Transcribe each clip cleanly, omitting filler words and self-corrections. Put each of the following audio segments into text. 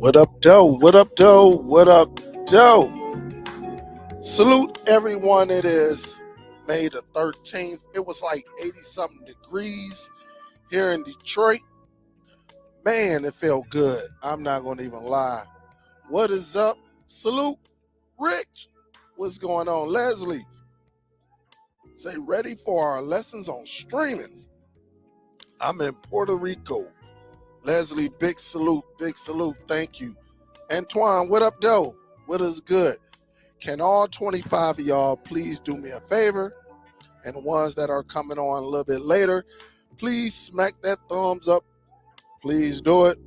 What up, doe? What up, doe? What up, doe? Salute everyone. It is May the 13th. It was like 80 something degrees here in Detroit. Man, it felt good. I'm not going to even lie. What is up? Salute, Rich. What's going on? Leslie, say ready for our lessons on streaming. I'm in Puerto Rico. Leslie, big salute, big salute. Thank you. Antoine, what up, doe? What is good? Can all 25 of y'all please do me a favor? And the ones that are coming on a little bit later, please smack that thumbs up. Please do it.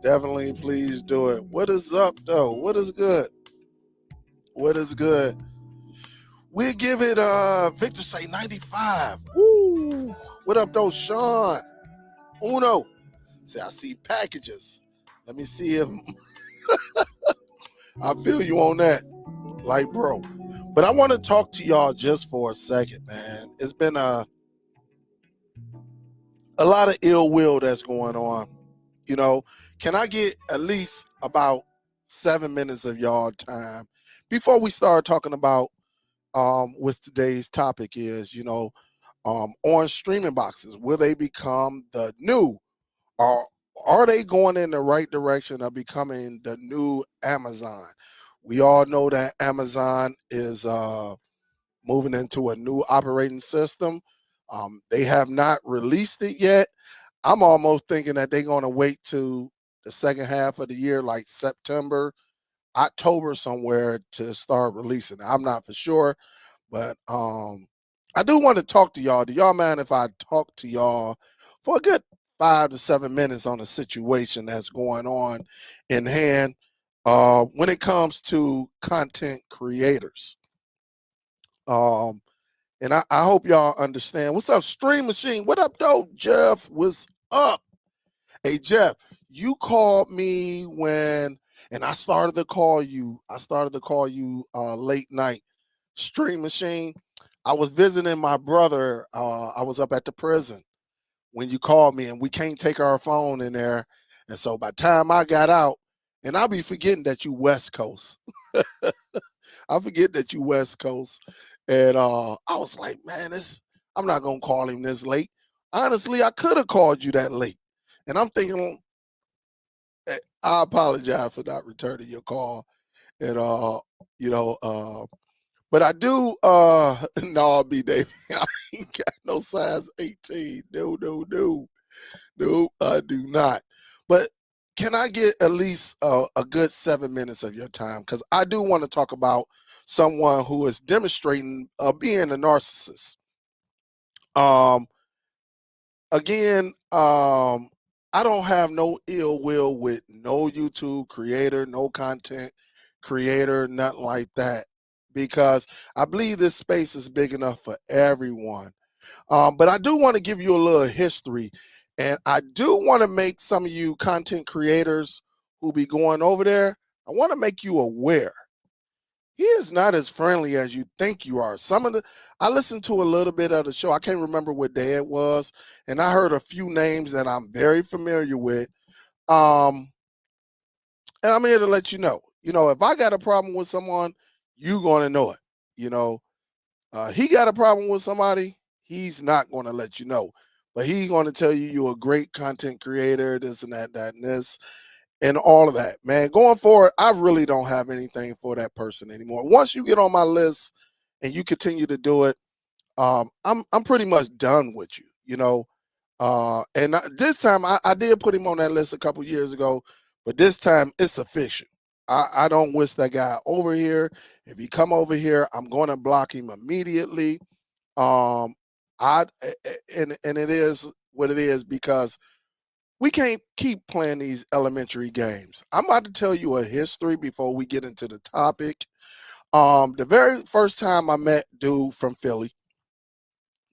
Definitely please do it. What is up, though? What is good? What is good? We'll give it Victor say 95. Woo! What up, though, Sean? Uno. See, I see packages. Let me see if I feel you on that. Like, bro. But I want to talk to y'all just for a second, man. It's been a lot of ill will that's going on. You know, can I get at least about 7 minutes of y'all time before we start talking about what today's topic is, on streaming boxes? Will they become the new, or are they going in the right direction of becoming the new Amazon? We all know that Amazon is moving into a new operating system. They have not released it yet. I'm almost thinking that they're going to wait to the second half of the year, like September, October somewhere, to start releasing. I'm not for sure, but I do want to talk to y'all. Do y'all mind if I talk to y'all for a good 5 to 7 minutes on a situation that's going on in hand when it comes to content creators? And I hope y'all understand. What's up, Stream Machine? What up, though, Jeff? What's up? Hey, Jeff, you called me and I started to call you. Late night. Stream Machine. I was visiting my brother. I was up at the prison when you called me, and we can't take our phone in there. And so by the time I got out, and I'll be forgetting that you West Coast. I forget that you West Coast. And I was like, man, I'm not gonna call him this late. Honestly, I could have called you that late. And I'm thinking, I apologize for not returning your call. And but I do no, B Dave. I ain't got no size 18. No, I do not. But can I get at least a good 7 minutes of your time? Because I do want to talk about someone who is demonstrating being a narcissist. Again, I don't have no ill will with no YouTube creator, no content creator, nothing like that, because I believe this space is big enough for everyone. But I do want to give you a little history, and I do want to make some of you content creators who be going over there, I want to make you aware. He is not as friendly as you think you are. I listened to a little bit of the show. I can't remember what day it was, and I heard a few names that I'm very familiar with. And I'm here to let you know. If I got a problem with someone, you gonna know it. He got a problem with somebody, he's not gonna let you know, but he's gonna tell you you're a great content creator, this and that, and this, and all of that. Man, going forward, I really don't have anything for that person anymore. Once you get on my list and you continue to do it, I'm pretty much done with you. And this time I did put him on that list a couple years ago, but this time it's official. I don't wish that guy over here. If he come over here, I'm going to block him immediately. Um, and it is what it is, because we can't keep playing these elementary games. I'm about to tell you a history before we get into the topic. The very first time I met dude from Philly,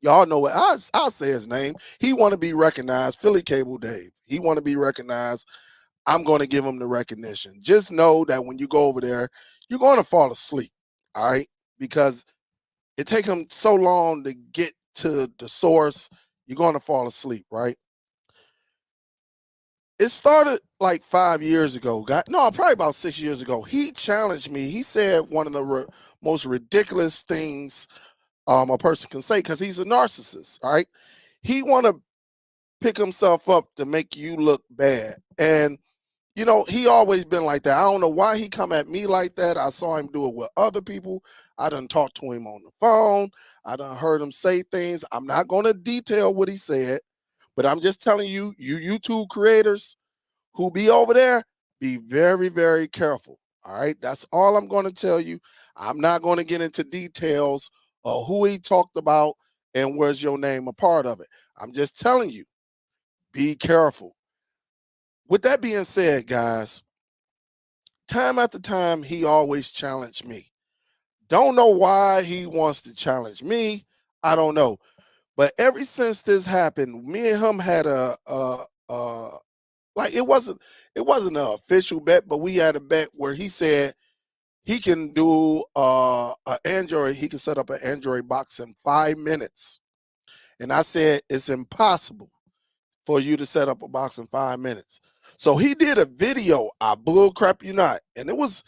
y'all know what I'll say his name. He want to be recognized. Philly Cable Dave. He want to be recognized. I'm going to give him the recognition. Just know that when you go over there, you're going to fall asleep. All right, because it takes him so long to get to the source. You're going to fall asleep, right? It started like 5 years ago. No, probably about 6 years ago. He challenged me. He said one of the most ridiculous things a person can say because he's a narcissist. All right, he want to pick himself up to make you look bad, and he always been like that. I don't know why he come at me like that. I saw him do it with other people. I done talked to him on the phone. I done heard him say things. I'm not going to detail what he said, but I'm just telling you, you YouTube creators who be over there, be very, very careful. All right. That's all I'm going to tell you. I'm not going to get into details of who he talked about and where's your name a part of it. I'm just telling you, be careful. With that being said, guys, time after time, he always challenged me. Don't know why he wants to challenge me. I don't know. But ever since this happened, me and him had a like it wasn't an official bet, but we had a bet where he said he can do an Android, he can set up an Android box in 5 minutes. And I said it's impossible for you to set up a box in 5 minutes. So he did a video, I bull crap you not. And it was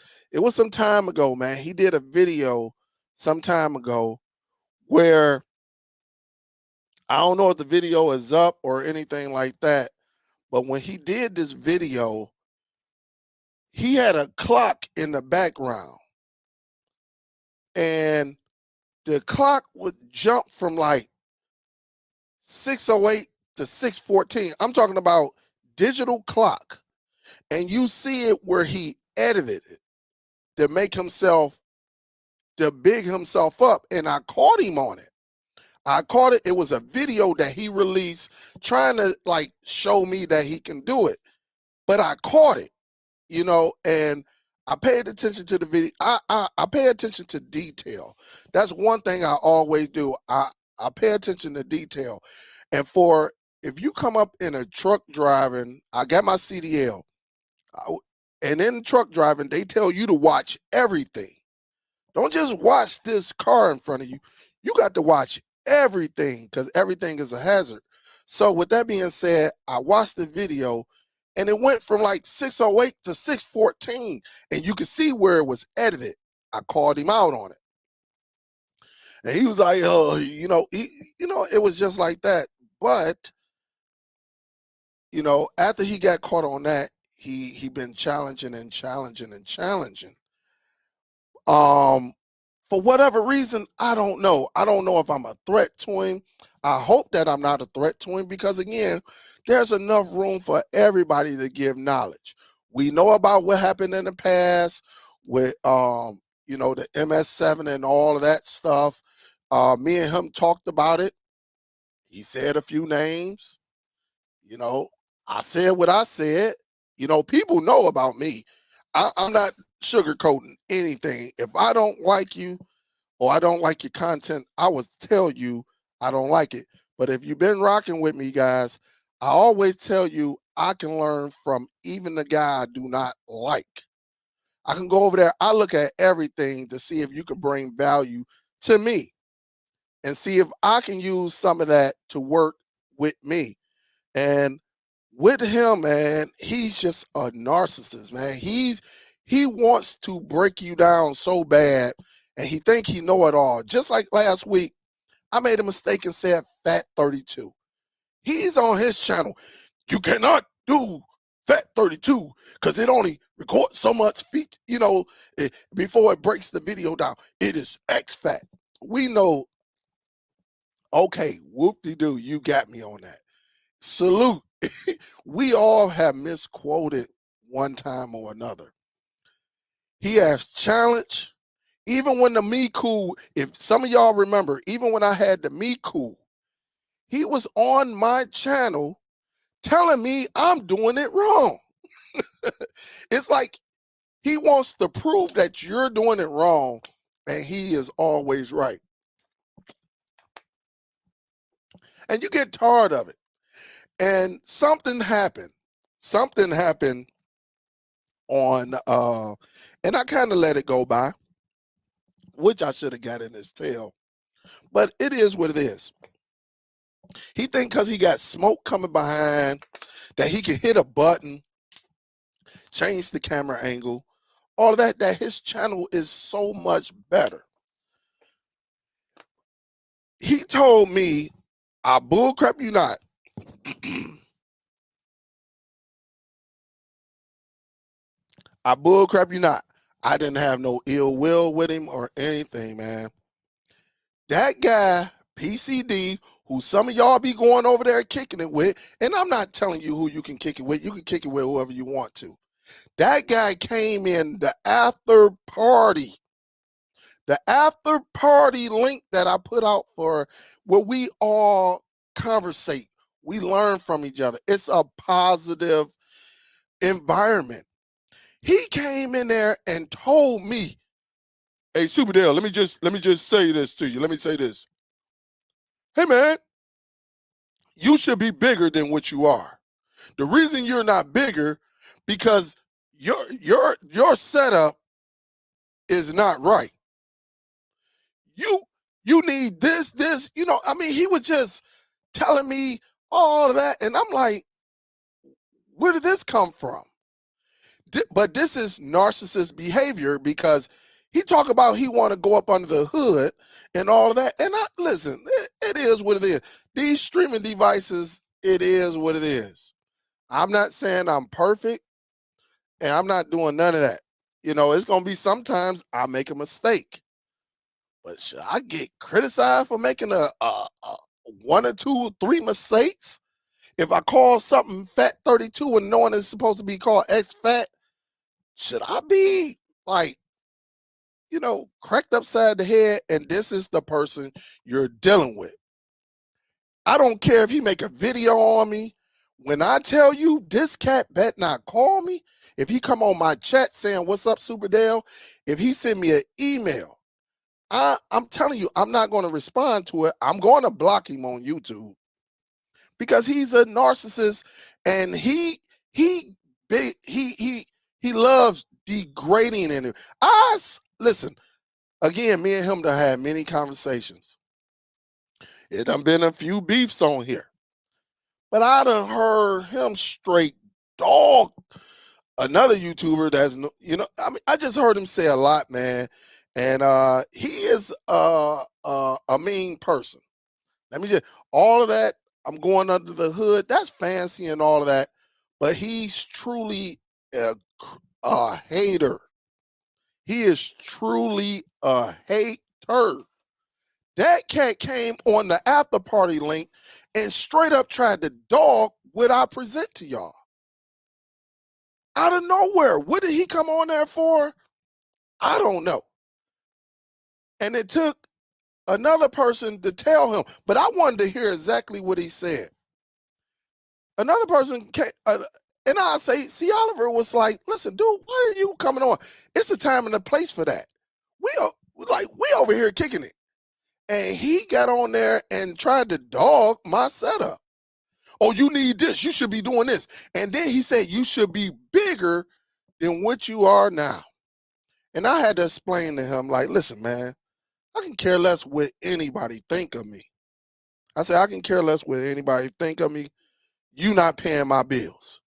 some time ago, man. He did a video some time ago where I don't know if the video is up or anything like that, but when he did this video, he had a clock in the background. And the clock would jump from like 6:08 to 6:14. I'm talking about digital clock. And you see it where he edited it to make himself, to big himself up. And I caught him on it. I caught it. It was a video that he released trying to like show me that he can do it. But I caught it, and I paid attention to the video. I pay attention to detail. That's one thing I always do. I pay attention to detail. And if you come up in a truck driving, I got my CDL. And in truck driving, they tell you to watch everything. Don't just watch this car in front of you. You got to watch everything because everything is a hazard. So with that being said, I watched the video and it went from like 6:08 to 6:14, and you could see where it was edited. I called him out on it. And he was like, oh, it was just like that. But, after he got caught on that, he been challenging and challenging and challenging. For whatever reason, I don't know. I don't know if I'm a threat to him. I hope that I'm not a threat to him because again, there's enough room for everybody to give knowledge. We know about what happened in the past with the MS7 and all of that stuff. Me and him talked about it. He said a few names. I said what I said. People know about me. I'm not sugarcoating anything. If I don't like you or I don't like your content, I will tell you I don't like it. But if you've been rocking with me, guys, I always tell you I can learn from even the guy I do not like. I can go over there. I look at everything to see if you can bring value to me and see if I can use some of that to work with me. And with him, man, he's just a narcissist, man. He wants to break you down so bad, and he think he know it all. Just like last week, I made a mistake and said Fat 32. He's on his channel. You cannot do Fat 32 because it only records so much feet, before it breaks the video down. It is X Fat. We know, okay, whoop-de-doo, you got me on that. Salute. We all have misquoted one time or another. He has challenged, even when the Me Cool, if some of y'all remember, even when I had the Me Cool, he was on my channel telling me I'm doing it wrong. It's like he wants to prove that you're doing it wrong, and he is always right. And you get tired of it. And something happened. Something happened on and I kind of let it go by, which I should have got in his tail. But it is what it is. He think because he got smoke coming behind that he can hit a button, change the camera angle, all of that, that his channel is so much better. He told me, I bullcrap you not. I bullcrap you not. I didn't have no ill will with him or anything, man. That guy, PCD, who some of y'all be going over there kicking it with, and I'm not telling you who you can kick it with. You can kick it with whoever you want to. That guy came in the after party. The after party link that I put out for where we all conversate. We learn from each other. It's a positive environment. He came in there and told me, "Hey, Superdell, let me just say this to you. Let me say this. Hey, man, you should be bigger than what you are. The reason you're not bigger because your setup is not right. You need this. You know, I mean, he was just telling me all of that, and I'm like, where did this come from? But this is narcissist behavior because he talk about he want to go up under the hood and all of that. And listen, it is what it is. These streaming devices, it is what it is. I'm not saying I'm perfect, and I'm not doing none of that. You know, it's gonna be sometimes I make a mistake, but should I get criticized for making a one or two or three mistakes? If I call something Fat 32 and knowing it's supposed to be called X Fat, should I be like, you know, cracked upside the head? And this is the person you're dealing with. I don't care if he make a video on me. When I tell you this cat bet not call me, if he come on my chat saying, "What's up, Superdell?" If he send me an email, I'm telling you, I'm not going to respond to it. I'm going to block him on YouTube because he's a narcissist and he big he loves degrading in it. Listen, again, me and him done had many conversations. It done been a few beefs on here. But I done heard him straight dog another YouTuber that's, you know, I mean, I just heard him say a lot, man. And he is a mean person. Let me just, all of that, I'm going under the hood. That's fancy and all of that. But he's truly a hater. He is truly a hater. That cat came on the after party link and straight up tried to dog what I present to y'all. Out of nowhere. What did he come on there for? I don't know. And it took another person to tell him, but I wanted to hear exactly what he said. Another person came, and I say, see, Oliver was like, "Listen, dude, why are you coming on? It's a time and a place for that. We over here kicking it." And he got on there and tried to dog my setup. "Oh, you need this. You should be doing this." And then he said, "You should be bigger than what you are now." And I had to explain to him, like, "Listen, man, I can care less what anybody think of me." I said, "I can care less what anybody think of me. You not paying my bills.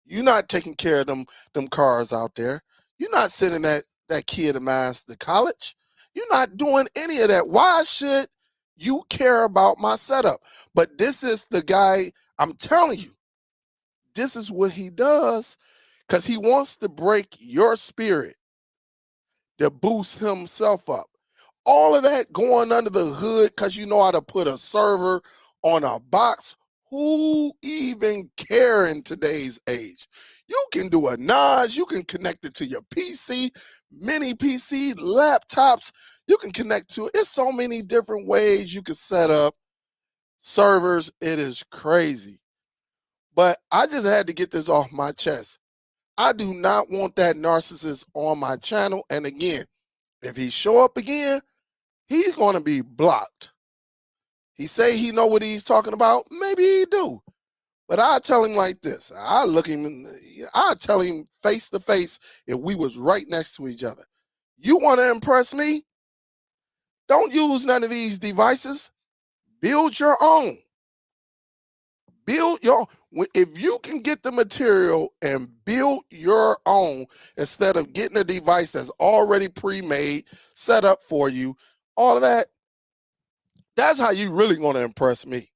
You not taking care of them cars out there. You're not sending that kid of mine to college. You're not doing any of that. Why should you care about my setup?" But this is the guy, I'm telling you, this is what he does because he wants to break your spirit to boost himself up. All of that going under the hood because you know how to put a server on a box. Who even care in today's age? You can do a NAS, you can connect it to your PC, mini PC, laptops, you can connect to it. It's so many different ways you can set up servers. It is crazy. But I just had to get this off my chest. I do not want that narcissist on my channel. And again, if he show up again, he's going to be blocked. He say he know what he's talking about. Maybe he do. But I tell him like this. I tell him face to face if we was right next to each other. You want to impress me? Don't use none of these devices. Build your own. Build your, if you can get the material and build your own instead of getting a device that's already pre-made, set up for you, all of that, that's how you really going to impress me.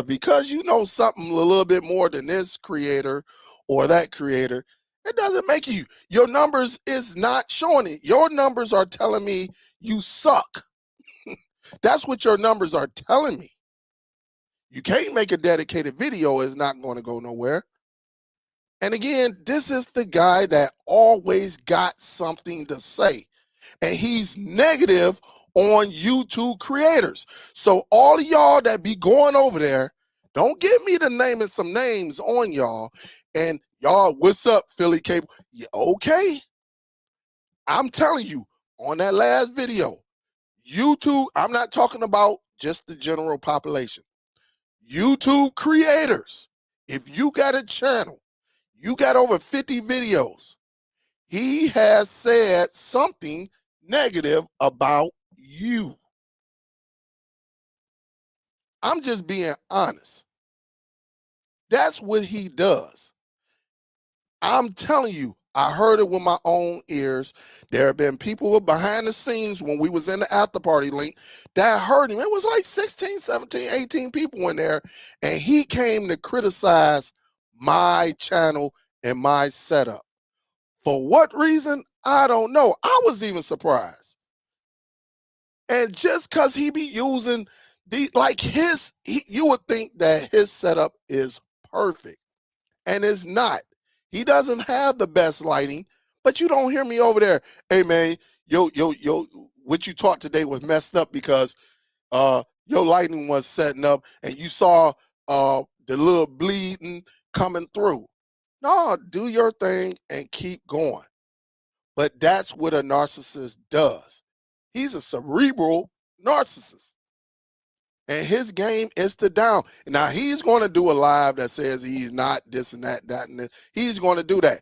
Because you know something a little bit more than this creator or that creator, it doesn't make you. Your numbers is not showing it. Your numbers are telling me you suck. That's what your numbers are telling me. You can't make a dedicated video, it's not going to go nowhere. And again, this is the guy that always got something to say. And he's negative on YouTube creators. So all of y'all that be going over there, don't get me to naming some names on y'all. And y'all, what's up, Philly Cable? Yeah, okay. I'm telling you, on that last video, YouTube, I'm not talking about just the general population. YouTube creators, if you got a channel, you got over 50 videos, he has said something negative about you. I'm just being honest. That's what he does. I'm telling you, I heard it with my own ears. There have been people behind the scenes when we was in the after party link that heard him. It was like 16, 17, 18 people in there. And he came to criticize my channel and my setup. For what reason? I don't know. I was even surprised. And just because he be using you would think that his setup is perfect. And it's not. He doesn't have the best lighting, but you don't hear me over there. Hey man, yo, what you taught today was messed up because your lighting was setting up and you saw the little bleeding coming through. No, do your thing and keep going. But that's what a narcissist does. He's a cerebral narcissist. And his game is to down. Now he's going to do a live that says he's not this and that, and this. He's going to do that.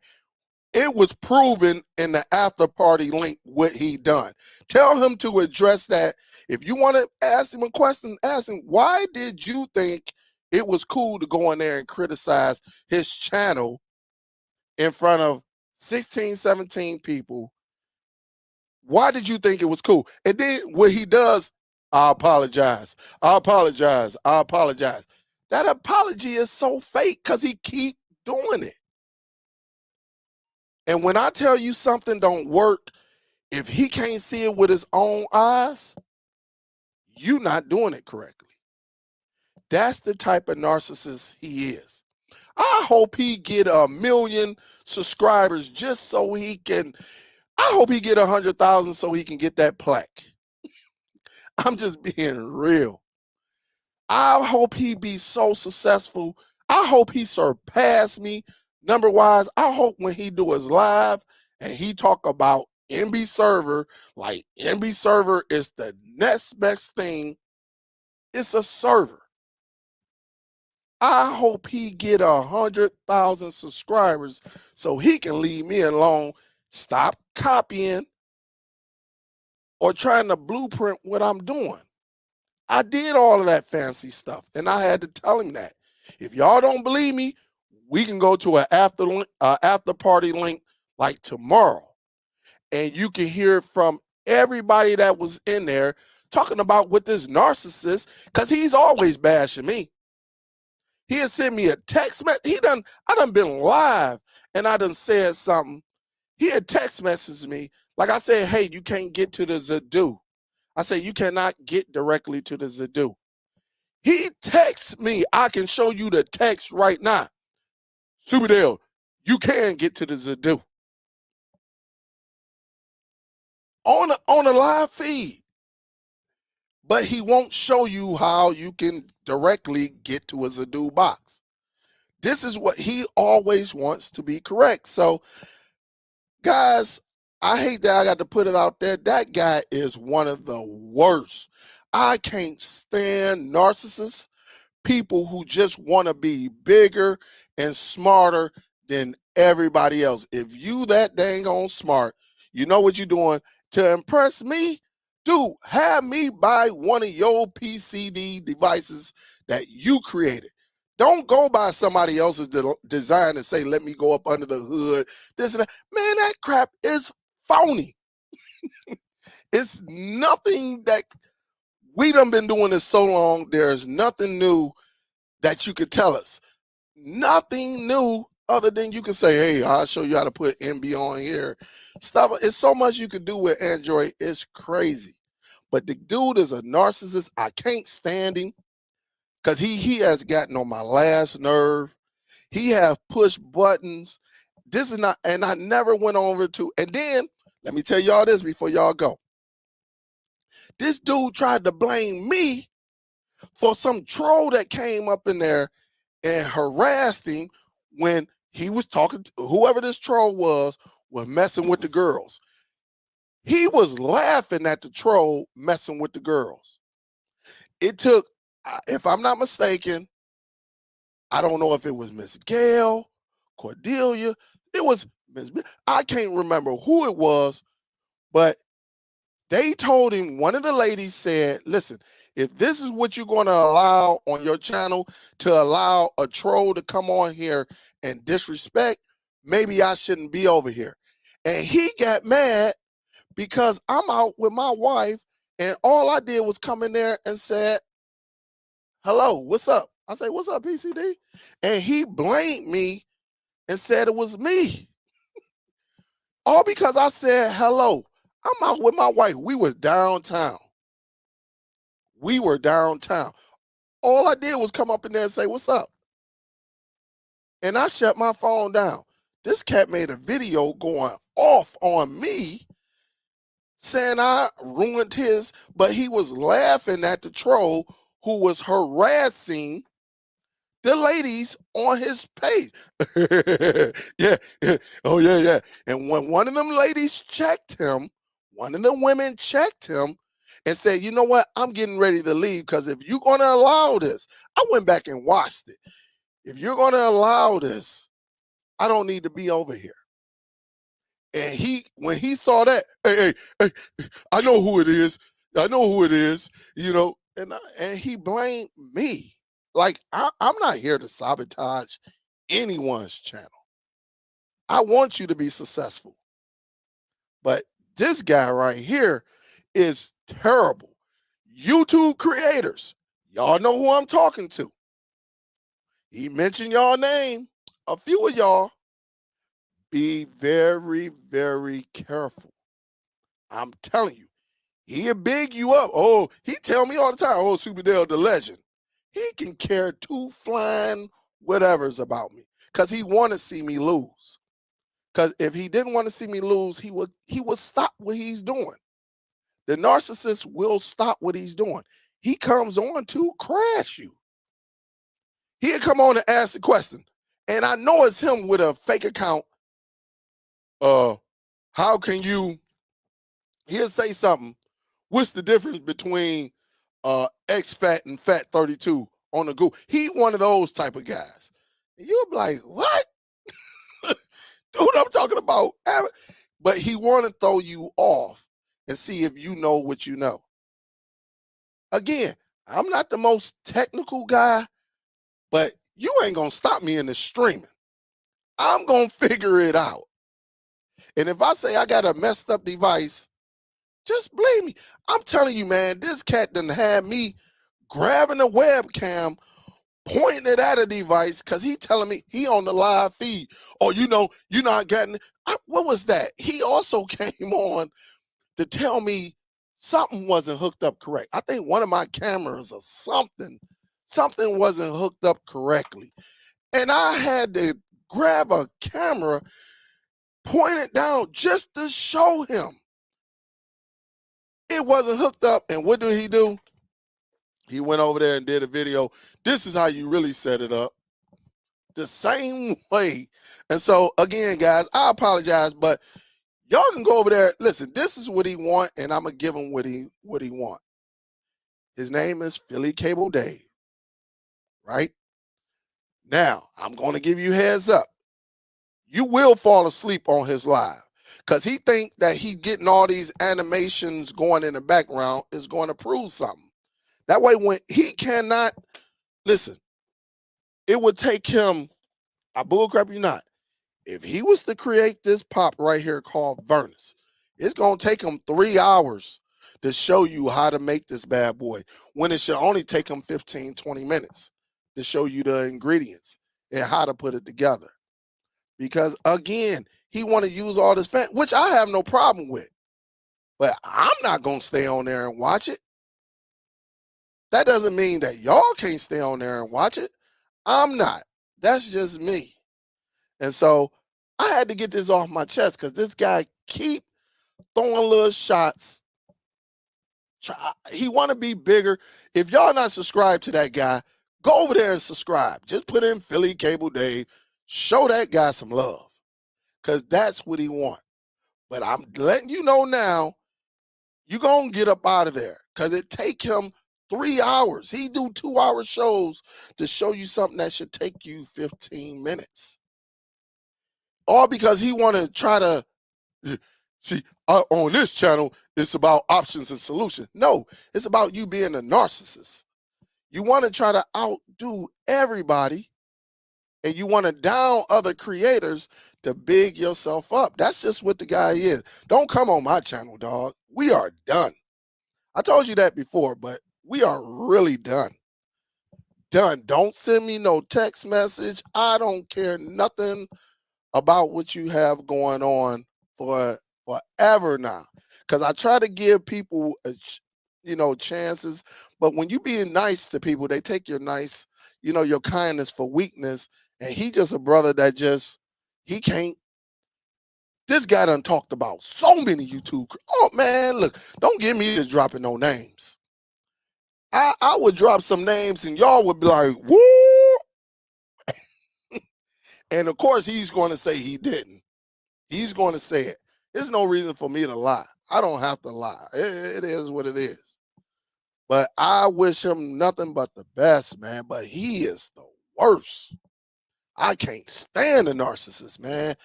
It was proven in the after party link what he done. Tell him to address that. If you want to ask him a question, ask him, why did you think it was cool to go in there and criticize his channel in front of 16, 17 people? Why did you think it was cool? And then what he does, I apologize. I apologize. I apologize. That apology is so fake because he keep doing it. And when I tell you something don't work, if he can't see it with his own eyes, you're not doing it correctly. That's the type of narcissist he is. I hope he get 1 million subscribers just so he can, I hope he get 100,000 so he can get that plaque. I'm just being real. I hope he be so successful. I hope he surpass me number wise. I hope when he do his live and he talk about MB server, like MB server is the next best thing. It's a server. I hope he get 100,000 subscribers so he can leave me alone, stop copying or trying to blueprint what I'm doing. I did all of that fancy stuff, and I had to tell him that. If y'all don't believe me, we can go to an after party link like tomorrow, and you can hear from everybody that was in there talking about what this narcissist, because he's always bashing me. He had sent me a text message. I done been live, and I done said something. He had text messaged me. Like I said, hey, you can't get to the Zadoo. I said, you cannot get directly to the Zadoo. He texts me. I can show you the text right now. Superdell, you can get to the Zadoo. On a live feed. But he won't show you how you can directly get to a Zadoo box. This is what he always wants to be correct. So, guys, I hate that I got to put it out there. That guy is one of the worst. I can't stand narcissists, people who just want to be bigger and smarter than everybody else. If you that dang on smart, you know what you're doing to impress me? Dude, have me buy one of your PCD devices that you created. Don't go by somebody else's design and say, let me go up under the hood, this and that. Man, that crap is phony. It's nothing that we done been doing this so long. There's nothing new that you could tell us. Nothing new other than you can say, hey, I'll show you how to put MB on here. Stuff. It's so much you can do with Android. It's crazy. But the dude is a narcissist. I can't stand him because he has gotten on my last nerve. He have push buttons. This is not, and I never went over to, and then let me tell y'all this before y'all go. This dude tried to blame me for some troll that came up in there and harassed him when he was talking to whoever this troll was messing with the girls. He was laughing at the troll messing with the girls. It took, if I'm not mistaken, I don't know if it was Miss Gail, Cordelia. It was Miss, I can't remember who it was, but they told him, one of the ladies said, listen, if this is what you're going to allow on your channel, to allow a troll to come on here and disrespect, maybe I shouldn't be over here. And he got mad because I'm out with my wife and all I did was come in there and said, hello, what's up? I say, what's up, PCD? And he blamed me and said it was me. All because I said hello. I'm out with my wife. We was downtown. We were downtown. All I did was come up in there and say, what's up? And I shut my phone down. This cat made a video going off on me saying I ruined his, but he was laughing at the troll who was harassing the ladies on his page. Yeah. Oh, yeah. And when one of them ladies checked him, one of the women checked him and said, you know what? I'm getting ready to leave because if you're going to allow this, I went back and watched it. If you're going to allow this, I don't need to be over here. And when he saw that, hey, I know who it is. I know who it is, you know, and he blamed me. Like, I'm not here to sabotage anyone's channel. I want you to be successful. But this guy right here is terrible. YouTube creators, y'all know who I'm talking to. He mentioned y'all name. A few of y'all, be very, very careful. I'm telling you, he'll big you up. Oh, he tell me all the time, oh, Superdell the legend. He can care two flying whatever's about me because he want to see me lose. Because if he didn't want to see me lose, he would stop what he's doing. The narcissist will stop what he's doing. He comes on to crash you. He'll come on and ask the question. And I know it's him with a fake account. How can you, he'll say something. What's the difference between X-Fat and Fat 32 on the go? He one of those type of guys. And you'll be like, what? Dude, I'm talking about. But he want to throw you off and see if you know what you know. Again, I'm not the most technical guy, but you ain't going to stop me in the streaming. I'm going to figure it out. And if I say I got a messed up device, just blame me. I'm telling you, man, this cat done had me grabbing a webcam, pointing it at a device because he telling me he on the live feed. Oh, you know, you're not getting it. What was that? He also came on to tell me something wasn't hooked up correct. I think one of my cameras or something wasn't hooked up correctly. And I had to grab a camera, point it down just to show him it wasn't hooked up. And what did he do? He went over there and did a video. This is how you really set it up. The same way. And so, again, guys, I apologize, but y'all can go over there. Listen, this is what he want, and I'm going to give him what he want. His name is Philly Cable Dave, right? Now, I'm going to give you heads up. You will fall asleep on his live because he think that he getting all these animations going in the background is going to prove something. That way, when he cannot, listen, It would take him, I bullcrap you not, if he was to create this pop right here called Vernus, it's going to take him 3 hours to show you how to make this bad boy when it should only take him 15, 20 minutes to show you the ingredients and how to put it together. Because again, he want to use all this fan, which I have no problem with. But I'm not going to stay on there and watch it. That doesn't mean that y'all can't stay on there and watch it. I'm not. That's just me. And so I had to get this off my chest because this guy keep throwing little shots. He want to be bigger. If y'all not subscribed to that guy, go over there and subscribe. Just put in Philly Cable Dave. Show that guy some love because that's what he want. But I'm letting you know now, you're going to get up out of there because it take him 3 hours. He do 2-hour shows to show you something that should take you 15 minutes. All because he want to try to, see, on this channel, it's about options and solutions. No, it's about you being a narcissist. You want to try to outdo everybody, and you want to down other creators to big yourself up. That's just what the guy is. Don't come on my channel, dog. We are done. I told you that before, but we are really done. Done. Don't send me no text message. I don't care nothing about what you have going on for forever now. Because I try to give people, chances. But when you being nice to people, they take your nice, your kindness for weakness. And he just a brother that he can't. This guy done talked about so many YouTube. Oh, man, look, don't get me to dropping no names. I would drop some names and y'all would be like, woo. And of course, he's going to say he didn't. He's going to say it. There's no reason for me to lie. I don't have to lie. It is what it is. But I wish him nothing but the best, man. But he is the worst. I can't stand a narcissist, man.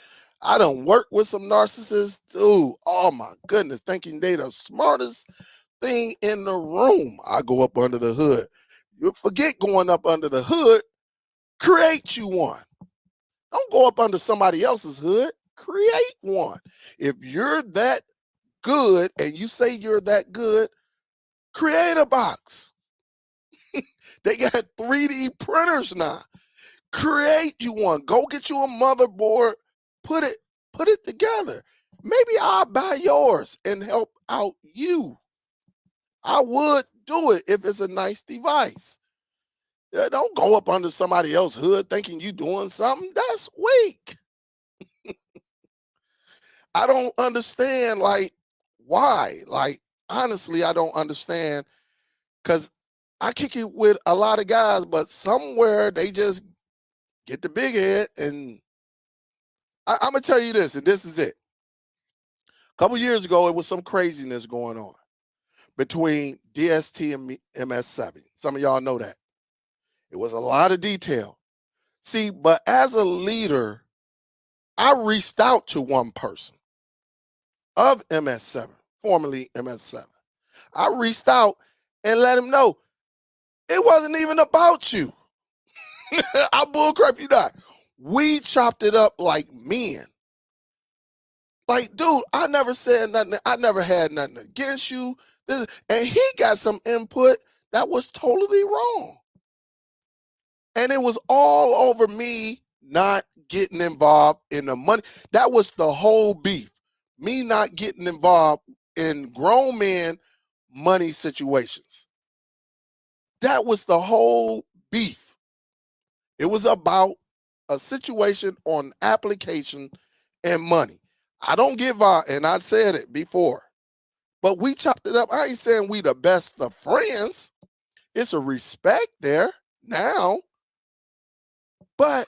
I done work with some narcissists, dude. Oh my goodness, thinking they the smartest thing in the room. I go up under the hood. You forget going up under the hood. Create you one. Don't go up under somebody else's hood. Create one. If you're that good and you say you're that good, create a box. They got 3D printers now. Create you one. Go get you a motherboard. Put it together. Maybe I'll buy yours and help out you. I would do it if it's a nice device. Don't go up under somebody else's hood thinking you doing something. That's weak. I don't understand, why? Honestly, I don't understand because I kick it with a lot of guys, but somewhere they just get the big head. And I'm going to tell you this, and this is it. A couple years ago, it was some craziness going on between DST and MS7. Some of y'all know that. It was a lot of detail. See, but as a leader, I reached out to one person of MS7, formerly MS7. I reached out and let him know it wasn't even about you. I bullcrap you not. We chopped it up like men. Like, dude, I never said nothing. I never had nothing against you. And he got some input that was totally wrong. And it was all over me not getting involved in the money. That was the whole beef. Me not getting involved in grown men money situations. That was the whole beef. It was about a situation on application and money. I don't give out, and I said it before, but we chopped it up. I ain't saying we the best of friends. It's a respect there now, but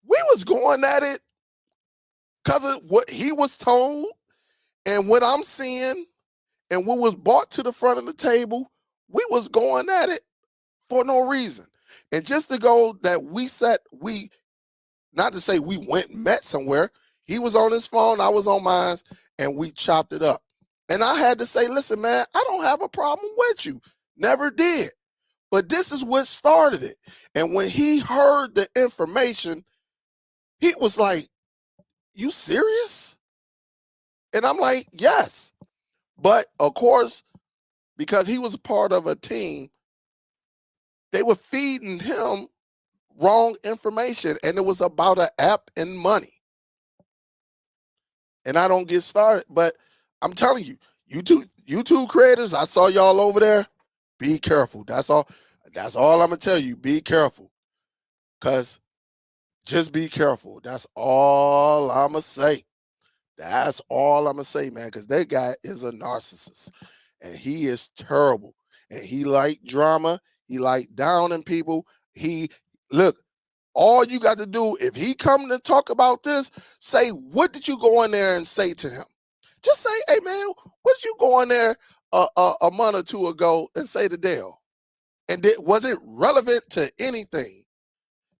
we was going at it because of what he was told and what I'm seeing and what was brought to the front of the table. We was going at it for no reason. And just to go that not to say we went and met somewhere. He was on his phone, I was on mine, and we chopped it up. And I had to say, listen, man, I don't have a problem with you. Never did. But this is what started it. And when he heard the information, he was like, "You serious?" And I'm like, "Yes." But of course, because he was part of a team, they were feeding him wrong information, and it was about an app and money. And I don't get started, but I'm telling you, YouTube creators, I saw y'all over there. Be careful. That's all. That's all I'm gonna tell you. Be careful, cause just be careful. That's all I'm gonna say. That's all I'm gonna say, man. Cause that guy is a narcissist, and he is terrible. And he like drama. He like downing people. He look. All you got to do, if he come to talk about this, say, what did you go in there and say to him? Just say, hey man, what did you go in there a month or two ago and say to Dale? And was it relevant to anything?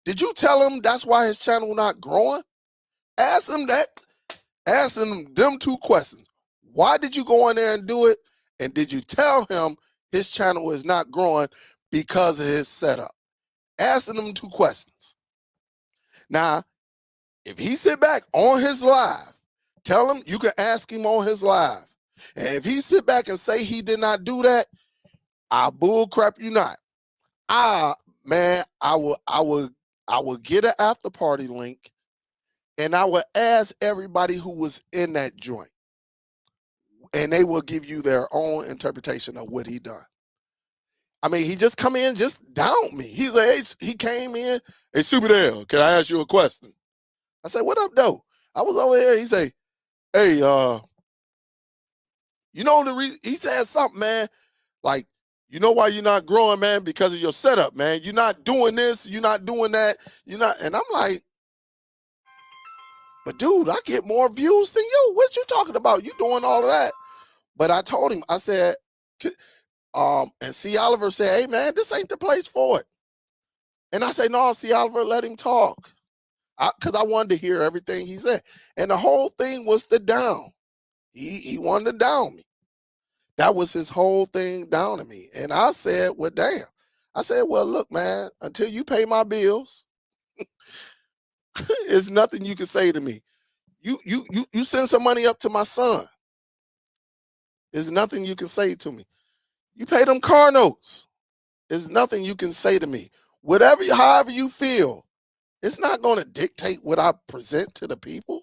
Did you tell him that's why his channel not growing? Ask him that. Ask him them two questions. Why did you go in there and do it? And did you tell him his channel is not growing because of his setup? Ask him them two questions. Now, if he sit back on his live, tell him you can ask him on his live. And if he sit back and say he did not do that, I bull crap you not. Man, I will get an after party link, and I will ask everybody who was in that joint, and they will give you their own interpretation of what he done. I mean, he just come in, just down me. He's like, hey, he came in, hey, Superdell, can I ask you a question? I said, what up, though? I was over here. He say, hey, you know the reason? He said something, man. Like, you know why you're not growing, man? Because of your setup, man. You're not doing this. You're not doing that. You're not. And I'm like, but dude, I get more views than you. What you talking about? You doing all of that? But I told him, I said, and C. Oliver said, hey, man, this ain't the place for it. And I said, no, C. Oliver, let him talk. Because I wanted to hear everything he said. And the whole thing was the down. He wanted to down me. That was his whole thing down to me. And I said, well, damn. I said, well, look, man, until you pay my bills, there's nothing you can say to me. You send some money up to my son. There's nothing you can say to me. You pay them car notes. There's nothing you can say to me. Whatever, however you feel, it's not going to dictate what I present to the people.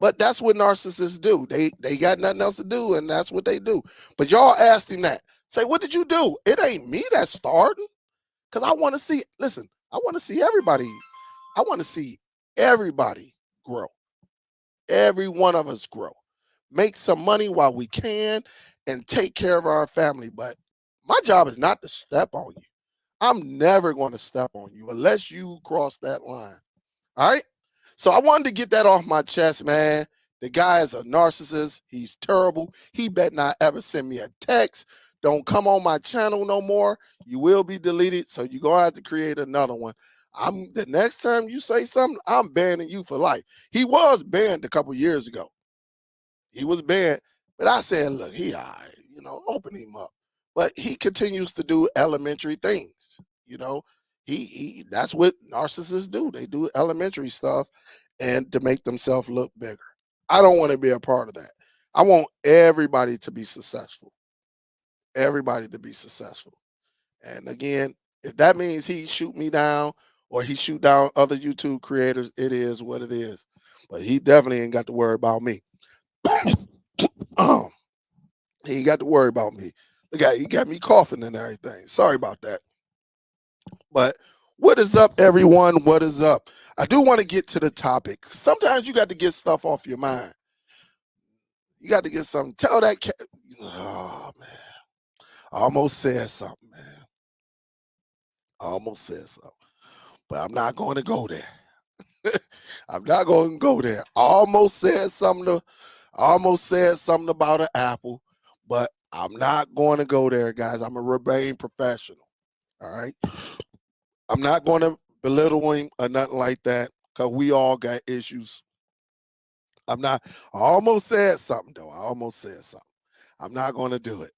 But that's what narcissists do. They got nothing else to do, and that's what they do. But y'all asked him that. Say, what did you do? It ain't me that's starting. Because I want to see, listen, I want to see everybody. I want to see everybody grow. Every one of us grow. Make some money while we can and take care of our family. But my job is not to step on you. I'm never going to step on you unless you cross that line. All right? So I wanted to get that off my chest, man. The guy is a narcissist. He's terrible. He better not ever send me a text. Don't come on my channel no more. You will be deleted. So you're going to have to create another one. The next time you say something, I'm banning you for life. He was banned a couple years ago. He was banned. But I said, look, open him up. But he continues to do elementary things. He that's what narcissists do. They do elementary stuff and to make themselves look bigger. I don't want to be a part of that. I want everybody to be successful. Everybody to be successful. And again, if that means he shoot me down or he shoot down other YouTube creators, it is what it is. But he definitely ain't got to worry about me. He ain't got to worry about me. Look at, he got me coughing and everything. Sorry about that. But what is up, everyone? What is up? I do want to get to the topic. Sometimes you got to get stuff off your mind. You got to get something. Tell that cat. Oh, man. I almost said something, man. I almost said something. But I'm not going to go there. I'm not going to go there. I almost said something about an apple, but I'm not going to go there, guys. I'm going to remain professional. All right. I'm not going to belittle him or nothing like that because we all got issues. I almost said something, though. I'm not going to do it.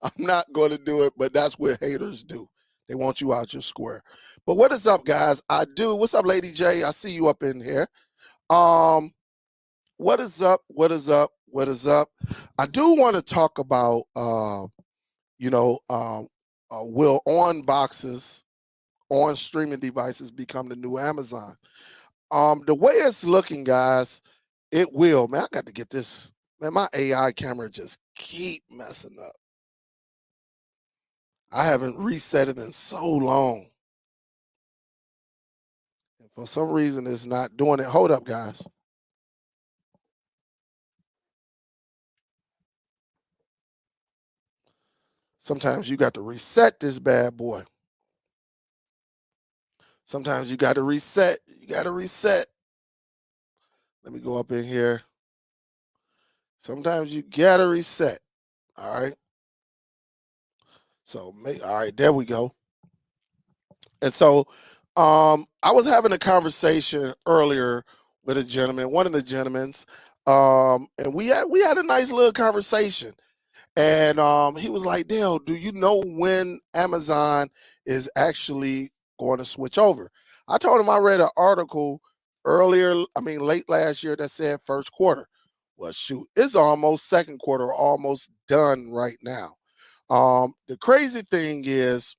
I'm not going to do it, but that's what haters do. They want you out your square. But what is up, guys? What's up, Lady J? I see you up in here. What is up? What is up? What is up? I do want to talk about, you know, will on boxes on streaming devices become the new Amazon? The way it's looking, guys, it will. Man, I got to get this. Man, my AI camera just keep messing up. I haven't reset it in so long. And for some reason, it's not doing it. Hold up, guys. Sometimes you got to reset this bad boy. Sometimes you got to reset. You got to reset. Let me go up in here. Sometimes you got to reset. All right. So, all right, there we go. And so, I was having a conversation earlier with a gentleman, one of the gentlemen's, and we had a nice little conversation. And he was like, Dale, do you know when Amazon is actually going to switch over? I told him I read an article late last year that said first quarter. Well, shoot, it's almost second quarter, almost done right now. The crazy thing is,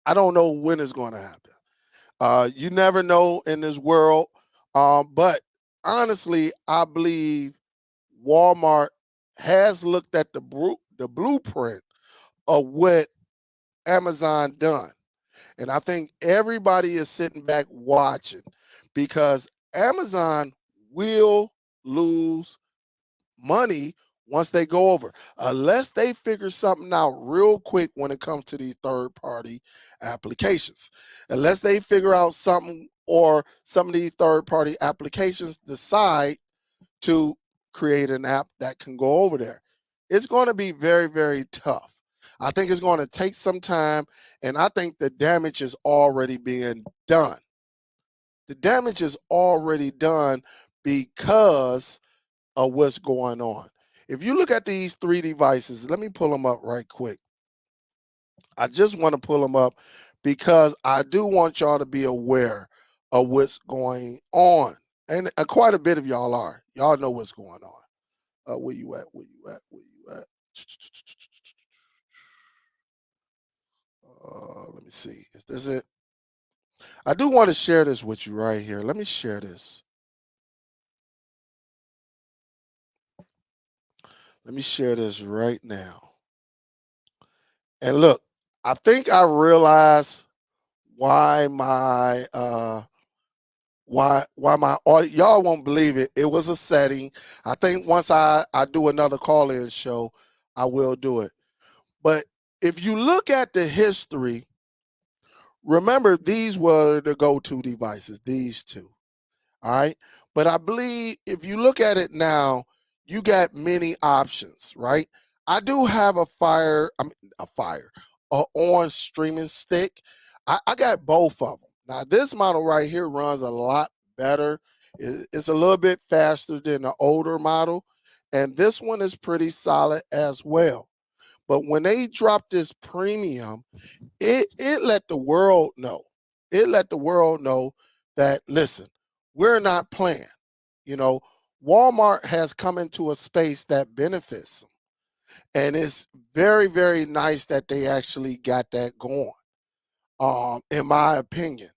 I don't know when it's going to happen. You never know in this world. But honestly, I believe Walmart has looked at the blueprint of what Amazon done. And I think everybody is sitting back watching because Amazon will lose money once they go over, unless they figure something out real quick when it comes to these third party applications. Unless they figure out something, or some of these third party applications decide to create an app that can go over there. It's going to be very, very tough. I think it's going to take some time, and I think the damage is already being done. The damage is already done because of what's going on. If you look at these three devices, let me pull them up right quick. I just want to pull them up because I do want y'all to be aware of what's going on. And quite a bit of y'all are. Y'all know what's going on. Where you at? Where you at? Where you at? Let me see. Is this it? I do want to share this with you right here. Let me share this. Let me share this right now. And look, I think I realized why my why my audio, y'all won't believe it. It was a setting. I think once I do another call-in show, I will do it. But if you look at the history, remember these were the go-to devices, these two. All right. But I believe if you look at it now, you got many options, right? I do have a on streaming stick. I got both of them. Now, this model right here runs a lot better. It's a little bit faster than the older model. And this one is pretty solid as well. But when they dropped this premium, it let the world know. It let the world know that, listen, we're not playing. You know, Walmart has come into a space that benefits them. And it's very, very nice that they actually got that going, in my opinion.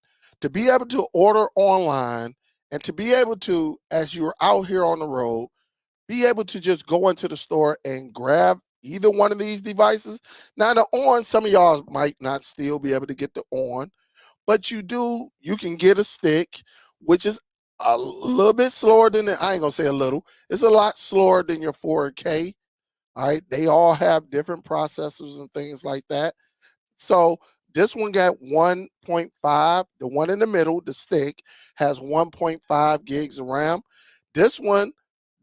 To be able to order online and to be able to, as you're out here on the road, be able to just go into the store and grab either one of these devices. Now, the on, some of y'all might not still be able to get the on, but you can get a stick, which is a little bit slower than I ain't gonna say a little, it's a lot slower than your 4K. All right. They all have different processors and things like that. So this one got 1.5. The one in the middle, the stick, has 1.5 gigs of RAM. This one,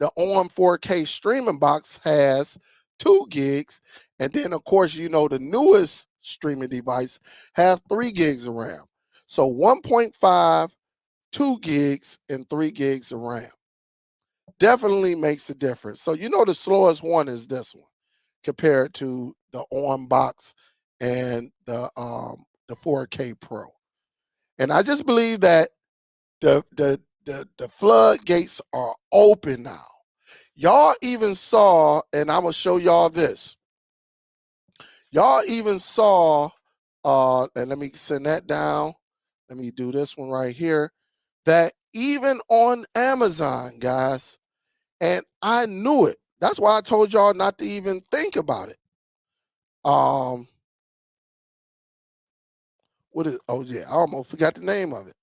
the OM 4K streaming box, has 2 gigs. And then, of course, the newest streaming device has 3 gigs of RAM. So 1.5, 2 gigs, and 3 gigs of RAM definitely makes a difference. So the slowest one is this one. compared to the on box and the 4K Pro. And I just believe that the floodgates are open now. Y'all even saw, and I'm gonna show y'all this. Y'all even saw, and let me send that down. Let me do this one right here. That even on Amazon, guys, and I knew it. That's why I told y'all not to even think about it. What is? Oh yeah, I almost forgot the name of it.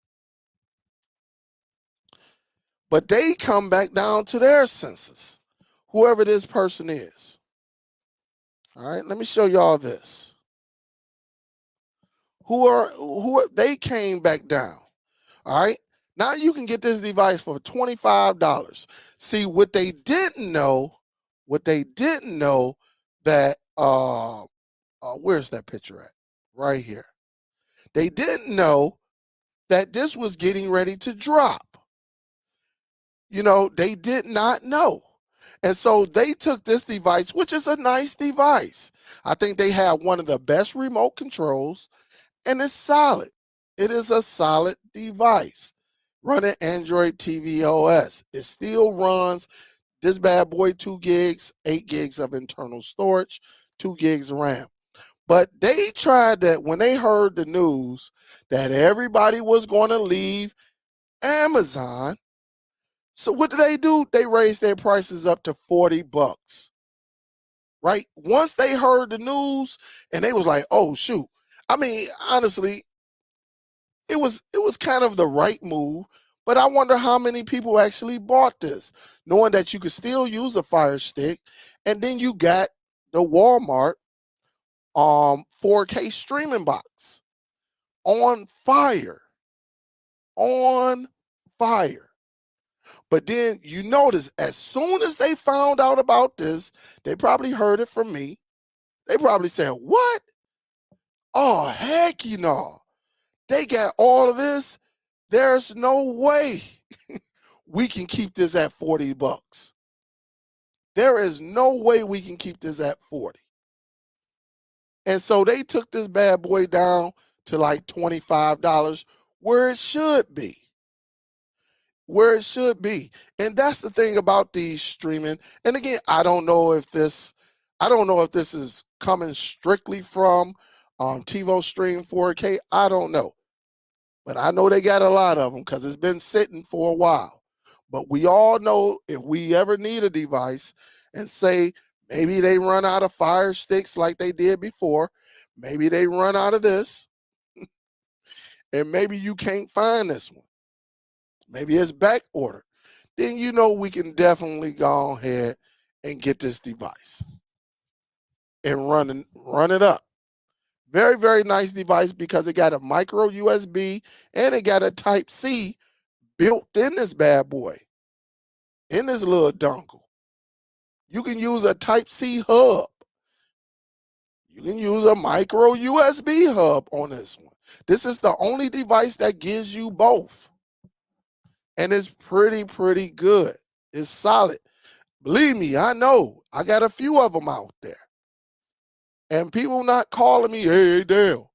But they come back down to their senses, whoever this person is. All right, let me show y'all this. They came back down. All right. Now you can get this device for $25. See, what they didn't know that where's that picture at? Right here. They didn't know that this was getting ready to drop. They did not know. And so they took this device, which is a nice device. I think they have one of the best remote controls, and it's solid. It is a solid device running Android TV OS. It still runs this bad boy 2 gigs, 8 gigs of internal storage, 2 gigs of RAM. But they tried that when they heard the news that everybody was going to leave Amazon. So what do? They raised their prices up to $40. Right? Once they heard the news and they was like, oh shoot. I mean, honestly, it was kind of the right move, but I wonder how many people actually bought this, knowing that you could still use a Fire Stick, and then you got the Walmart 4K streaming box on fire. On fire. But then you notice as soon as they found out about this, they probably heard it from me. They probably said, what? Oh, heck, they got all of this. There's no way we can keep this at $40. There is no way we can keep this at 40. And so they took this bad boy down to like $25, where it should be. Where it should be. And that's the thing about these streaming. And again, I don't know if this is coming strictly from TiVo Stream 4K. I don't know. But I know they got a lot of them because it's been sitting for a while. But we all know if we ever need a device and say maybe they run out of Fire Sticks like they did before, maybe they run out of this, and maybe you can't find this one. Maybe it's back ordered. Then we can definitely go ahead and get this device and run it up. Very, very nice device because it got a micro USB and it got a Type-C built in this bad boy, in this little dongle. You can use a Type-C hub. You can use a micro USB hub on this one. This is the only device that gives you both. And it's pretty good. It's solid. Believe me, I know. I got a few of them out there. And people not calling me, hey, Dale,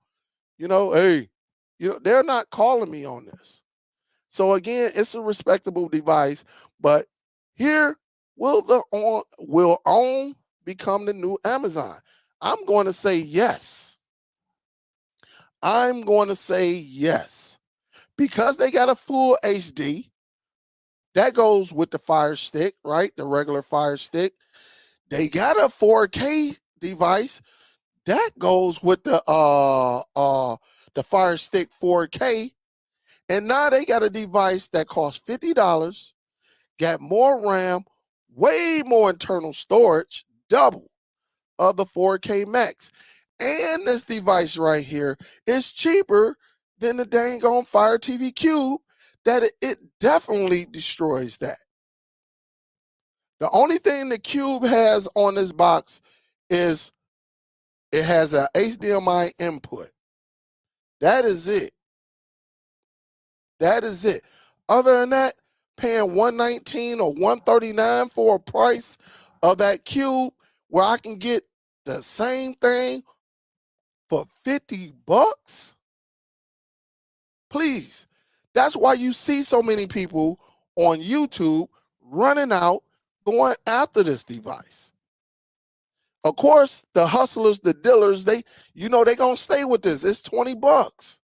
they're not calling me on this. So again, it's a respectable device, but here will OWN become the new Amazon? I'm going to say yes. I'm going to say yes. Because they got a full HD, that goes with the Fire Stick, right? The regular Fire Stick. They got a 4K device that goes with the Fire Stick 4K. And now they got a device that costs $50, got more RAM, way more internal storage, double of the 4K Max. And this device right here is cheaper than the dang on Fire TV Cube, that it definitely destroys that. The only thing the Cube has on this box is it has a HDMI input. That is it. That is it. Other than that, paying $119 or $139 for a price of that Cube where I can get the same thing for 50 bucks? Please. That's why you see so many people on YouTube running out, going after this device. Of course, the hustlers, the dealers, they gonna stay with this. It's 20 bucks.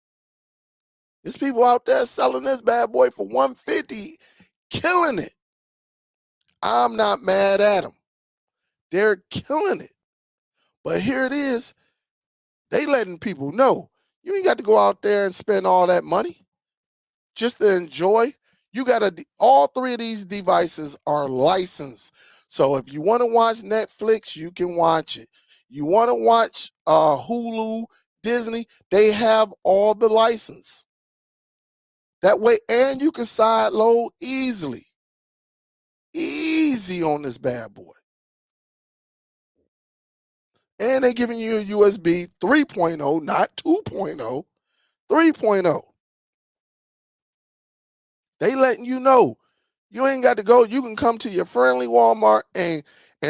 There's people out there selling this bad boy for 150, killing it. I'm not mad at them. They're killing it. But here it is. They letting people know you ain't got to go out there and spend all that money just to enjoy. You got to, all three of these devices are licensed. So if you want to watch Netflix, you can watch it. You want to watch Hulu, Disney, they have all the license. That way, and you can side load easily. Easy on this bad boy. And they're giving you a USB 3.0, not 2.0, 3.0. They letting you know you ain't got to go. You can come to your friendly Walmart and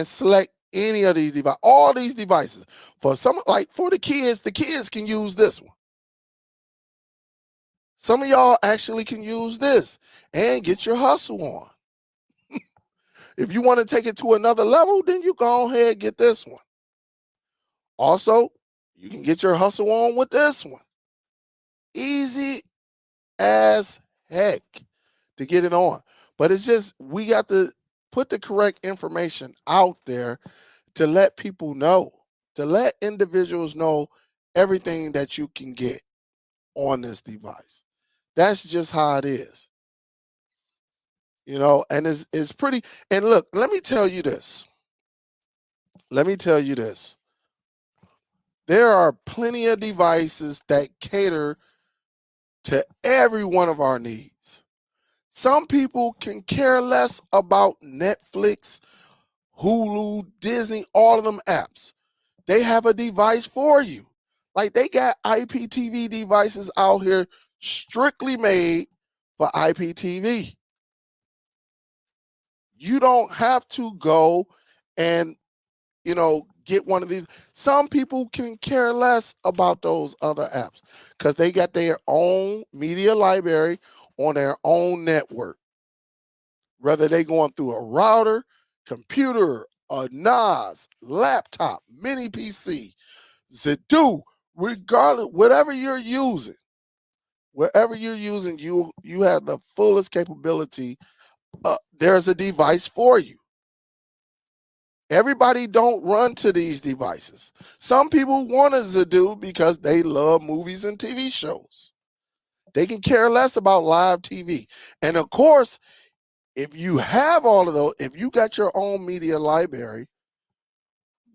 select any of these devices, all these devices. For some, like for the kids can use this one. Some of y'all actually can use this and get your hustle on. If you want to take it to another level, then you go ahead and get this one. Also, you can get your hustle on with this one. Easy as heck to get it on. But it's just, we got to put the correct information out there to let people know, to let individuals know everything that you can get on this device. That's just how it is. And it's pretty. And look, let me tell you this. There are plenty of devices that cater to every one of our needs. Some people can care less about Netflix, Hulu, Disney, all of them apps. They have a device for you. Like they got IPTV devices out here strictly made for IPTV. You don't have to go and, get one of these. Some people can care less about those other apps because they got their own media library on their own network. Whether they going through a router, computer, a NAS, laptop, mini PC, Zedu, regardless, whatever you're using, you have the fullest capability. There's a device for you. Everybody don't run to these devices. Some people want a Zedu because they love movies and TV shows. They can care less about live TV. And of course, if you have all of those, if you got your own media library,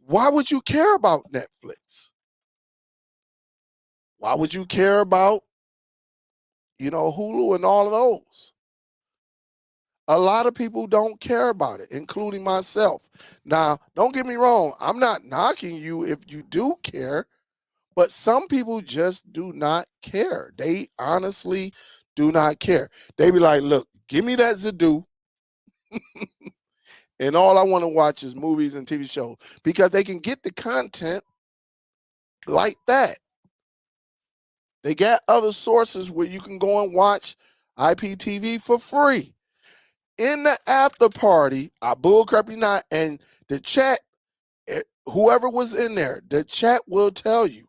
why would you care about Netflix? Why would you care about, Hulu and all of those? A lot of people don't care about it, including myself. Now, don't get me wrong. I'm not knocking you if you do care, but some people just do not care. They honestly do not care. They be like, look, give me that Zedu, and all I want to watch is movies and TV shows because they can get the content like that. They got other sources where you can go and watch IPTV for free. In the after party, I bullcrap you not, and the chat, whoever was in there, the chat will tell you.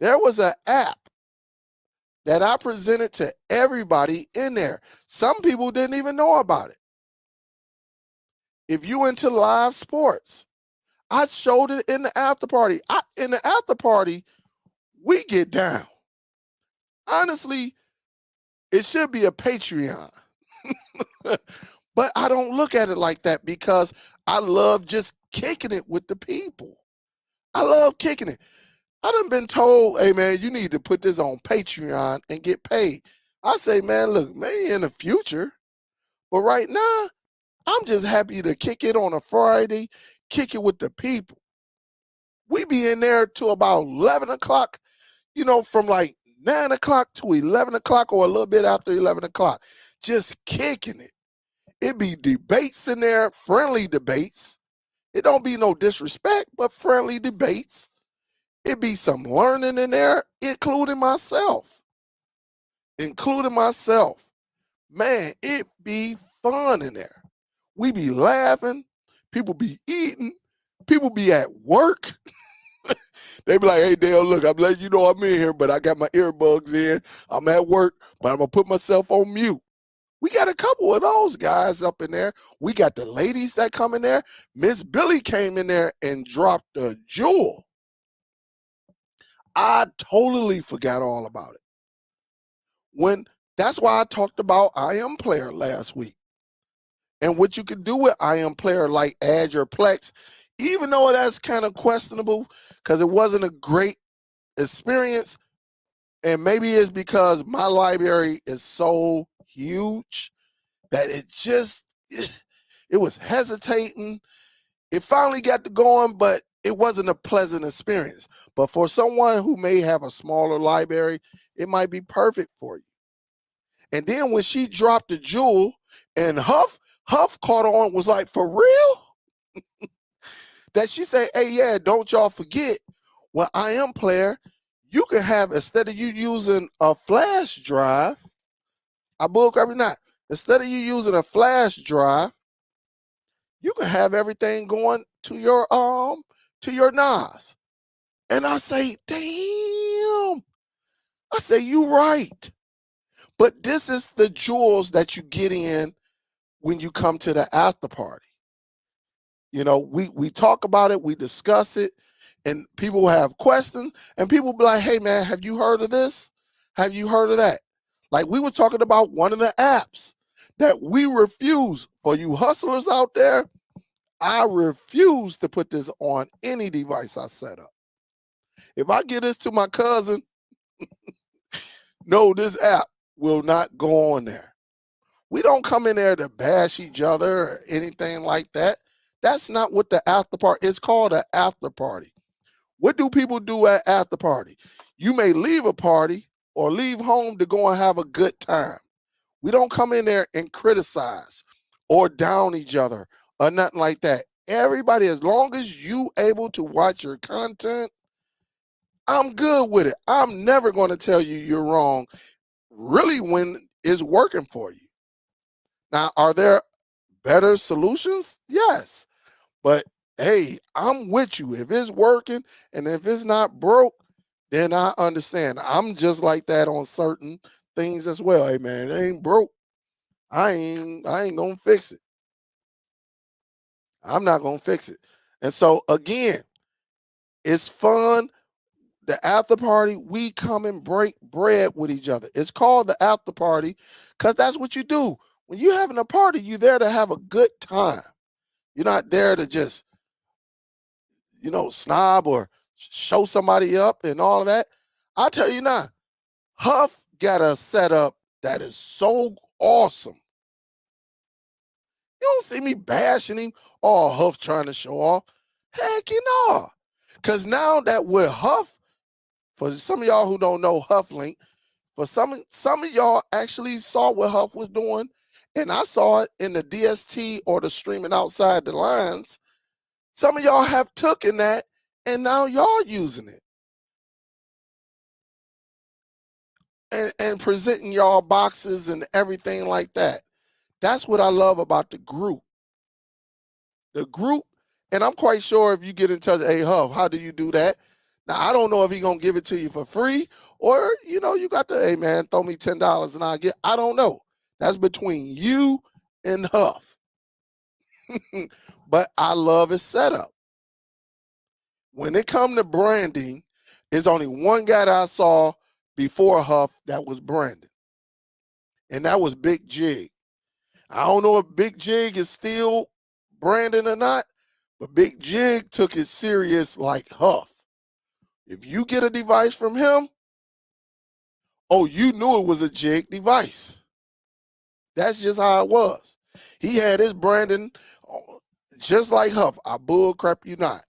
There was an app that I presented to everybody in there. Some people didn't even know about it. If you into live sports, I showed it in the after party. In the after party, we get down. Honestly, it should be a Patreon. But I don't look at it like that because I love just kicking it with the people. I love kicking it. I done been told, hey man, you need to put this on Patreon and get paid. I say, man, look, maybe in the future, but right now, I'm just happy to kick it on a Friday, kick it with the people. We be in there till about 11 o'clock, from like 9 o'clock to 11 o'clock or a little bit after 11 o'clock, just kicking it. It be debates in there, friendly debates. It don't be no disrespect, but friendly debates. It be some learning in there, including myself. Including myself. Man, it be fun in there. We be laughing. People be eating. People be at work. They be like, hey, Dale, look, I'm letting you know I'm in here, but I got my earbuds in. I'm at work, but I'm going to put myself on mute. We got a couple of those guys up in there. We got the ladies that come in there. Miss Billy came in there and dropped a jewel. I totally forgot all about it. That's why I talked about I Am Player last week. And what you can do with I Am Player, like add your Plex, even though that's kind of questionable because it wasn't a great experience. And maybe it's because my library is so huge that it was hesitating. It finally got to going, but it wasn't a pleasant experience. But for someone who may have a smaller library, it might be perfect for you. And then when she dropped the jewel and Huff caught on, was like, for real? That she said, hey, yeah, don't y'all forget, when I Am Player, you can have, instead of you using a flash drive, I bullcrap you not, instead of you using a flash drive, you can have everything going to your NAS. And I say, damn. I say, you right. But this is the jewels that you get in when you come to the after party. You know, we talk about it, we discuss it, and people have questions, and people be like, hey man, have you heard of this? Have you heard of that? Like we were talking about one of the apps that we refuse. For you hustlers out there, I refuse to put this on any device I set up. If I give this to my cousin, no, this app will not go on there. We don't come in there to bash each other or anything like that. That's not what the after party, it's called an after party. What do people do at after party? You may leave a party or leave home to go and have a good time. We don't come in there and criticize or down each other or nothing like that. Everybody, as long as you able to watch your content, I'm good with it. I'm never going to tell you you're wrong, really, when it's working for you. Now, are there better solutions? Yes. But hey, I'm with you. If it's working and if it's not broke, then I understand. I'm just like that on certain things as well. Hey man, it ain't broke. I ain't gonna fix it. I'm not gonna fix it. And so again, it's fun. The after party, we come and break bread with each other. It's called the after party because that's what you do. When you're having a party, you're there to have a good time. You're not there to just, snob or show somebody up and all of that. I'll tell you now, Huff got a setup that is so awesome. You don't see me bashing him. Oh, Huff trying to show off. Heck, Because now that we're Huff, for some of y'all who don't know Huff Link, for some of y'all actually saw what Huff was doing, and I saw it in the DST or the streaming outside the lines. Some of y'all have taken that, and now y'all using it. And presenting y'all boxes and everything like that. That's what I love about the group. The group, and I'm quite sure if you get in touch, hey Huff, how do you do that? Now I don't know if he's gonna give it to you for free, or you got to, hey man, throw me $10 and I don't know. That's between you and Huff. But I love his setup. When it come to branding, there's only one guy that I saw before Huff that was branding, and that was Big Jig. I don't know if Big Jig is still branding or not, but Big Jig took it serious like Huff. If you get a device from him, oh, you knew it was a Jig device. That's just how it was. He had his branding just like Huff. I bull crap you not.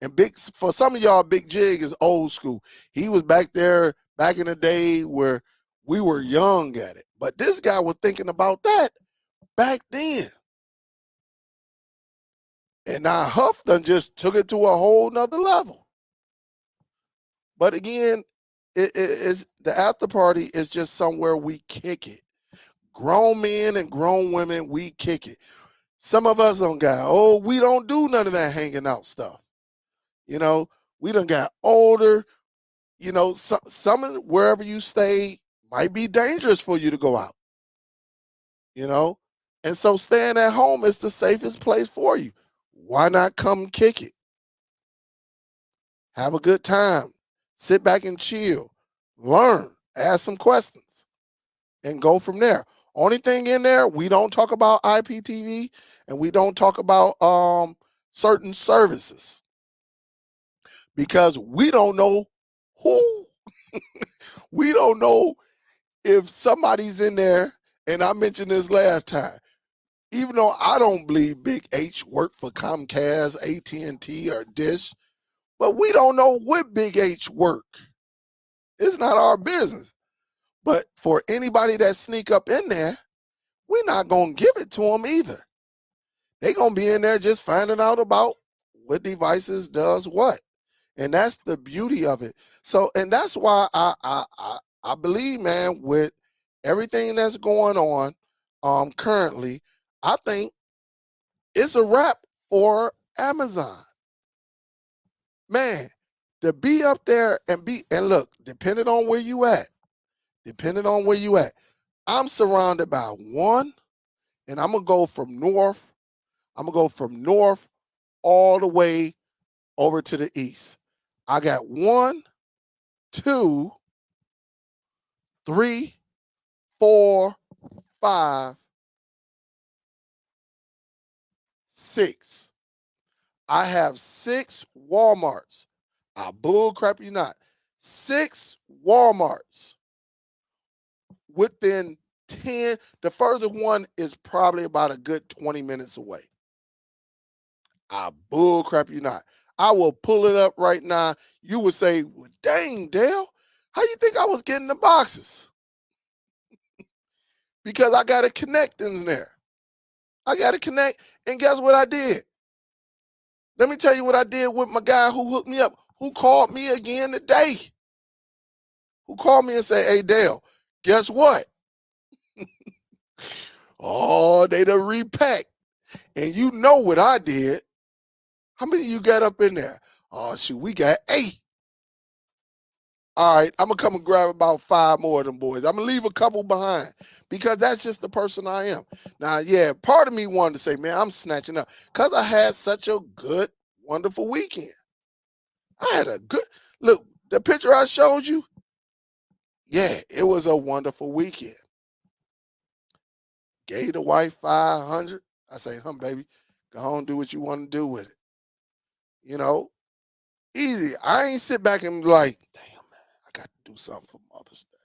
And for some of y'all, Big Jig is old school. He was back there back in the day where we were young at it. But this guy was thinking about that back then. And now Huff done just took it to a whole nother level. But again, it is the after party is just somewhere we kick it. Grown men and grown women, we kick it. Some of us don't got, we don't do none of that hanging out stuff. You know, we done got older. You know, some of wherever you stay might be dangerous for you to go out. You know, and so staying at home is the safest place for you. Why not come kick it? Have a good time. Sit back and chill. Learn. Ask some questions and go from there. Only thing in there, we don't talk about IPTV and we don't talk about certain services because we don't know who, we don't know if somebody's in there. And I mentioned this last time. Even though I don't believe Big H worked for Comcast, AT&T, or Dish, but we don't know what Big H work. It's not our business. But for anybody that sneak up in there, we're not going to give it to them either. They're going to be in there just finding out about what devices does what. And that's the beauty of it. So, and that's why I believe, man, with everything that's going on currently, I think it's a wrap for Amazon. Man, to be up there and look, depending on where you at, I'm surrounded by one, and I'm gonna go from north. I'm gonna go from north all the way over to the east. I got 1, 2, 3, 4, 5, 6. I have 6 Walmarts. I bull crap you not. 6 Walmarts within 10. The furthest one is probably about a good 20 minutes away. I bull crap you not. I will pull it up right now. You would say, well, dang, Dale, how you think I was getting the boxes? Because I got to connect in there. I got to connect. And guess what I did? Let me tell you what I did with my guy who hooked me up, who called me again today. Who called me and said, hey, Dale, guess what? They done repacked. And you know what I did. How many you got up in there? Oh, shoot, we got 8. All right, I'm going to come and grab about 5 more of them boys. I'm going to leave a couple behind because that's just the person I am. Now, yeah, part of me wanted to say, man, I'm snatching up because I had such a good, wonderful weekend. I had a good, look, the picture I showed you, yeah, it was a wonderful weekend. Gave the wife 500. I say, baby, go on, do what you want to do with it. You know, easy. I ain't sit back and be like, damn, man, I got to do something for Mother's Day.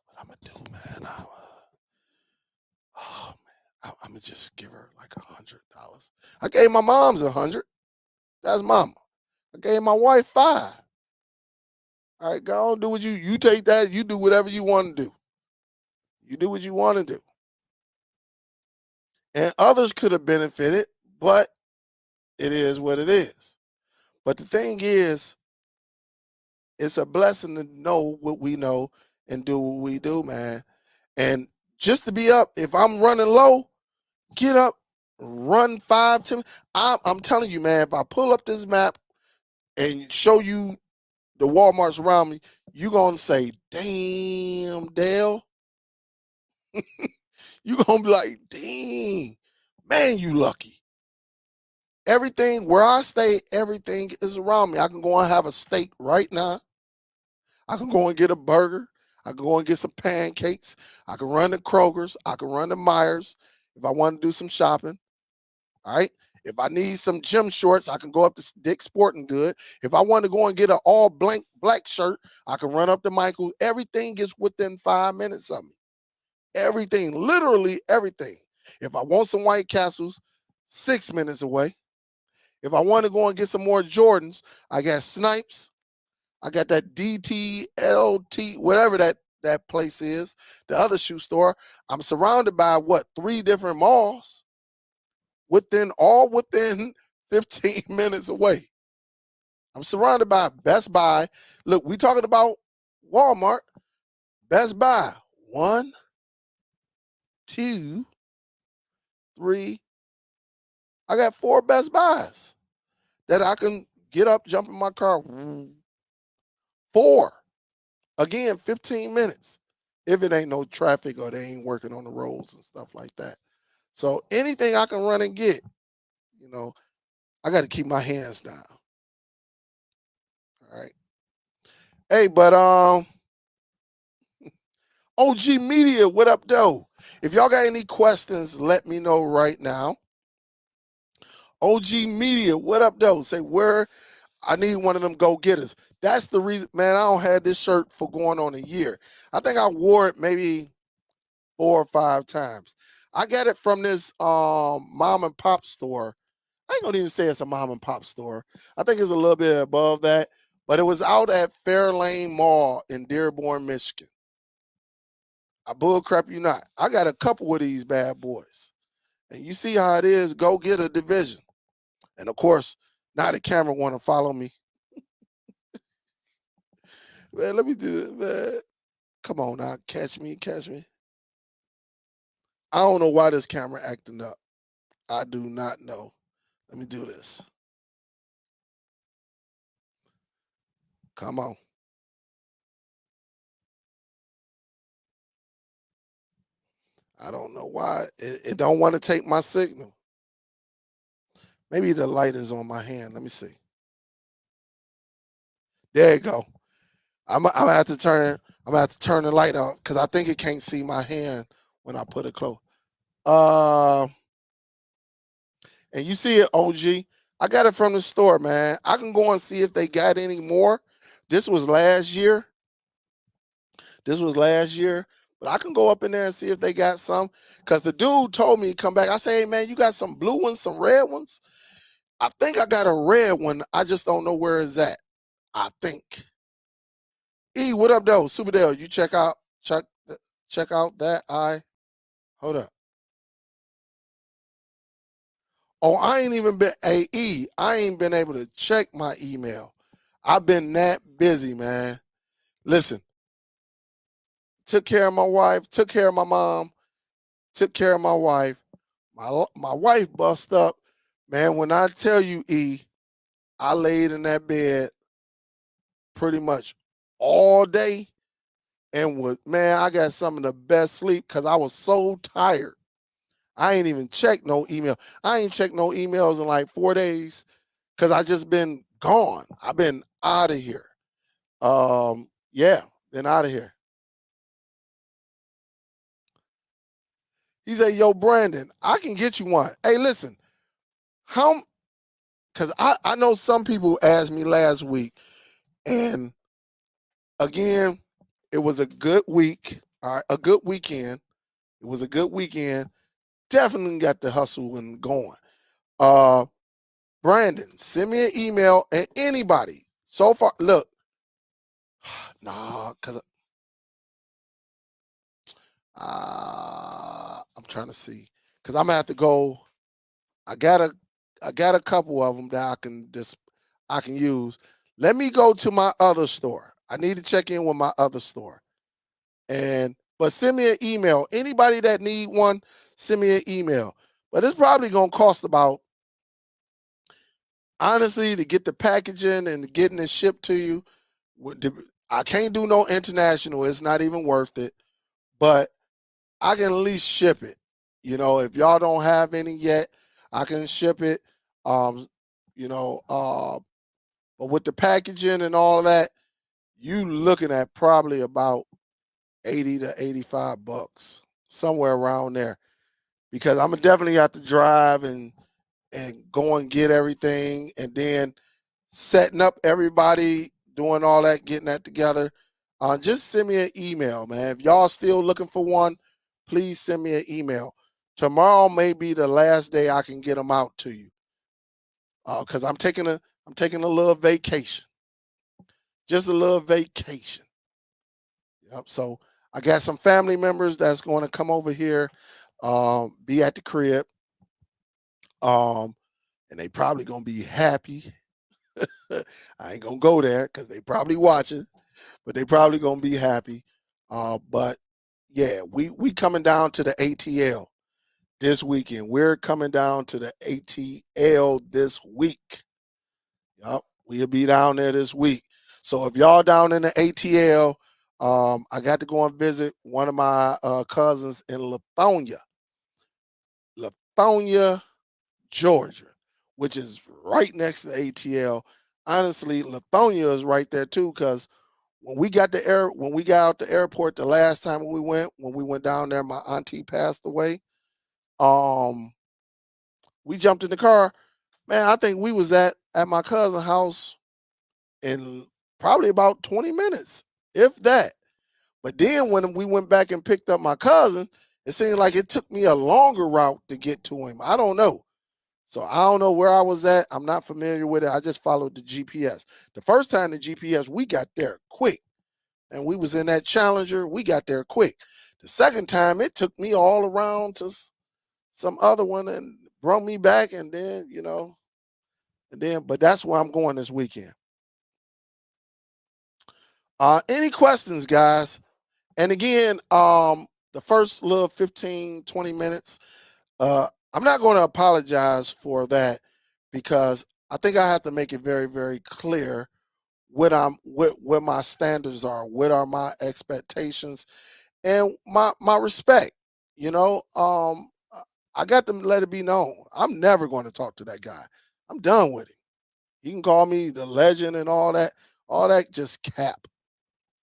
What I'm going to do, man, I'm going to just give her like $100. I gave my mom's 100. That's mama. I gave my wife 5. All right, go on, do what you take that. You do whatever you want to do. You do what you want to do. And others could have benefited, but it is what it is. But the thing is, it's a blessing to know what we know and do what we do, man. And just to be up, if I'm running low, get up, run 5, 10. I'm telling you, man, if I pull up this map and show you the Walmarts around me, you're going to say, damn, Dale. You're going to be like, dang, man, you lucky. Everything, where I stay, everything is around me. I can go and have a steak right now. I can go and get a burger. I can go and get some pancakes. I can run to Kroger's. I can run to Myers if I want to do some shopping. All right. If I need some gym shorts, I can go up to Dick's Sporting Good. If I want to go and get an all black shirt, I can run up to Michael. Everything is within 5 minutes of me. Everything, literally everything. If I want some White Castles, 6 minutes away. If I want to go and get some more Jordans, I got Snipes. I got that DTLT, whatever that place is, the other shoe store. I'm surrounded by 3 different malls within 15 minutes away. I'm surrounded by Best Buy. Look, we talking about Walmart. Best Buy. 1, 2, 3. I got 4 Best Buys that I can get up, jump in my car. 4. Again, 15 minutes. If it ain't no traffic or they ain't working on the roads and stuff like that. So anything I can run and get, you know, I got to keep my hands down. All right. Hey, but OG Media, what up, though? If y'all got any questions, let me know right now. OG Media, what up, though? Say where I need one of them go-getters. That's the reason, man, I don't have this shirt for going on a year. I think I wore it maybe 4 or 5 times. I got it from this mom and pop store. I ain't gonna even say it's a mom and pop store. I think it's a little bit above that, but it was out at Fairlane Mall in Dearborn, Michigan. I bullcrap you not. I got a couple of these bad boys. And you see how it is, go get a division. And of course, now the camera want to follow me. Man, let me do it, man. Come on now, catch me. I don't know why this camera acting up. I do not know. Let me do this. Come on. I don't know why. It don't want to take my signal. Maybe the light is on my hand. Let me see. There you go. I'm gonna have to turn. I'm gonna have to turn the light on because I think it can't see my hand when I put it close. Uh, and you see it, OG. I got it from the store, man. I can go and see if they got any more. This was last year. But I can go up in there and see if they got some. Cause the dude told me to come back. I say, hey man, you got some blue ones, some red ones? I think I got a red one. I just don't know where it's at. I think. E, what up though? Superdell, you check out that. Hold up. Oh, I ain't even been AE. I ain't been able to check my email. I've been that busy, man. Listen, took care of my wife, took care of my mom, took care of my wife. My wife bust up. Man, when I tell you, E, I laid in that bed pretty much all day and man, I got some of the best sleep because I was so tired. I ain't even checked no email. I ain't checked no emails in like 4 days because I just been gone. I've been out of here. Yeah, been out of here. He said, yo, Brandon, I can get you one. Hey, listen, how, because I know some people asked me last week, and again, it was a good week, all right, a good weekend. It was a good weekend. Definitely got the hustle and going. Brandon, send me an email and anybody. So far, look, nah, because I'm trying to see. Because I'm gonna have to go. I got a couple of them that I can use. Let me go to my other store. I need to check in with my other store. But send me an email. Anybody that need one, send me an email. But it's probably gonna cost about, honestly, to get the packaging and getting it shipped to you. I can't do no international. It's not even worth it. But I can at least ship it. If y'all don't have any yet, I can ship it. Um, you know, but with the packaging and all of that, you looking at probably about 80 to 85 bucks, somewhere around there. Because I'm gonna definitely have to drive and go and get everything, and then setting up everybody, doing all that, getting that together. Just send me an email, man. If y'all still looking for one, please send me an email. Tomorrow may be the last day I can get them out to you, because I'm taking a little vacation, just a little vacation. Yep. So I got some family members that's going to come over here, be at the crib, um, and they probably gonna be happy. I ain't gonna go there because they probably watching, but they probably gonna be happy. But yeah, we coming down to the ATL this weekend. We're coming down to the ATL this week. Yup, we'll be down there this week. So if y'all down in the ATL, I got to go and visit one of my cousins in Lithonia, Georgia, which is right next to the ATL. Honestly, Lithonia is right there too, because when we got out the airport the last time when we went down there, my auntie passed away. Um, we jumped in the car. Man, I think we was at my cousin's house in probably about 20 minutes, if that. But then when we went back and picked up my cousin, it seemed like it took me a longer route to get to him. I don't know. So I don't know where I was at. I'm not familiar with it. I just followed the GPS. The first time the GPS, we got there quick. And we was in that Challenger. We got there quick. The second time, it took me all around to some other one and brought me back. And then, but that's where I'm going this weekend. Any questions, guys? And again, the first little 15, 20 minutes, I'm not going to apologize for that because I think I have to make it very, very clear what my standards are, what are my expectations, and my respect. I got to let it be known. I'm never going to talk to that guy. I'm done with him. He can call me the legend and all that. All that just cap.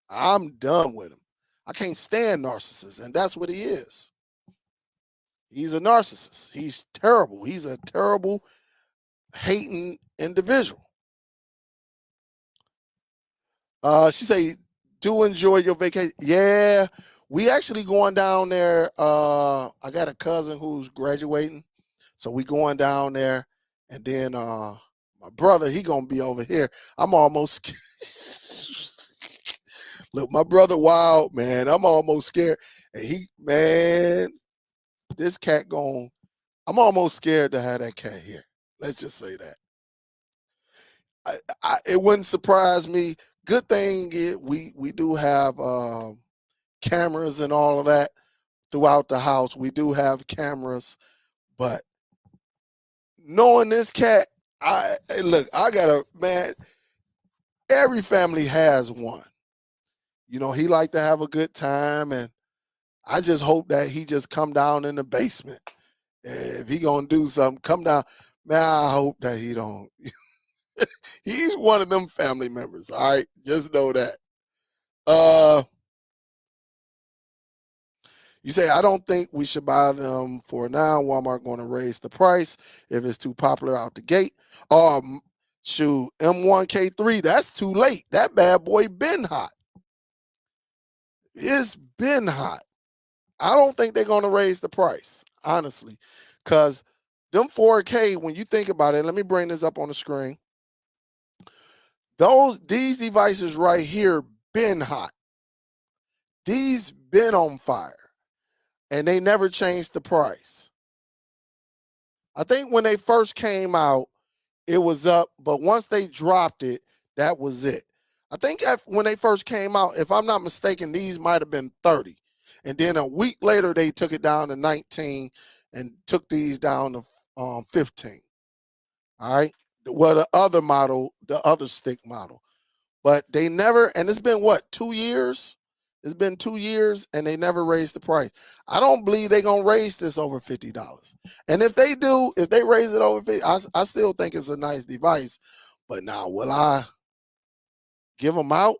I'm done with him. I can't stand narcissists, and that's what he is. He's a narcissist. He's terrible. He's a terrible, hating individual. She say, do enjoy your vacation. Yeah, we actually going down there. I got a cousin who's graduating, so we going down there, and then my brother, he gonna be over here. I'm almost look, my brother wild, man. I'm almost scared. And this cat I'm almost scared to have that cat here. Let's just say that. It wouldn't surprise me. Good thing we do have cameras and all of that throughout the house. We do have cameras, but knowing this cat, I got a man. Every family has one. He like to have a good time, and I just hope that he just come down in the basement. If he gonna do something, come down. Man, I hope that he don't. He's one of them family members. All right, just know that. You say I don't think we should buy them for now. Walmart going to raise the price if it's too popular out the gate. Shoot, M1K3, that's too late. That bad boy been hot. It's been hot. I don't think they're going to raise the price, honestly, because them 4K, when you think about it, let me bring this up on the screen. These devices right here been hot. These been on fire, and they never changed the price. I think when they first came out, it was up, but once they dropped it, that was it. I think when they first came out, if I'm not mistaken, these might have been 30. And then a week later, they took it down to 19 and took these down to 15. All right. Well, the other stick model. But they never, and it's been what, 2 years? It's been 2 years, and they never raised the price. I don't believe they're going to raise this over $50. And if they do, if they raise it over 50, I still think it's a nice device. But now, will I give them out?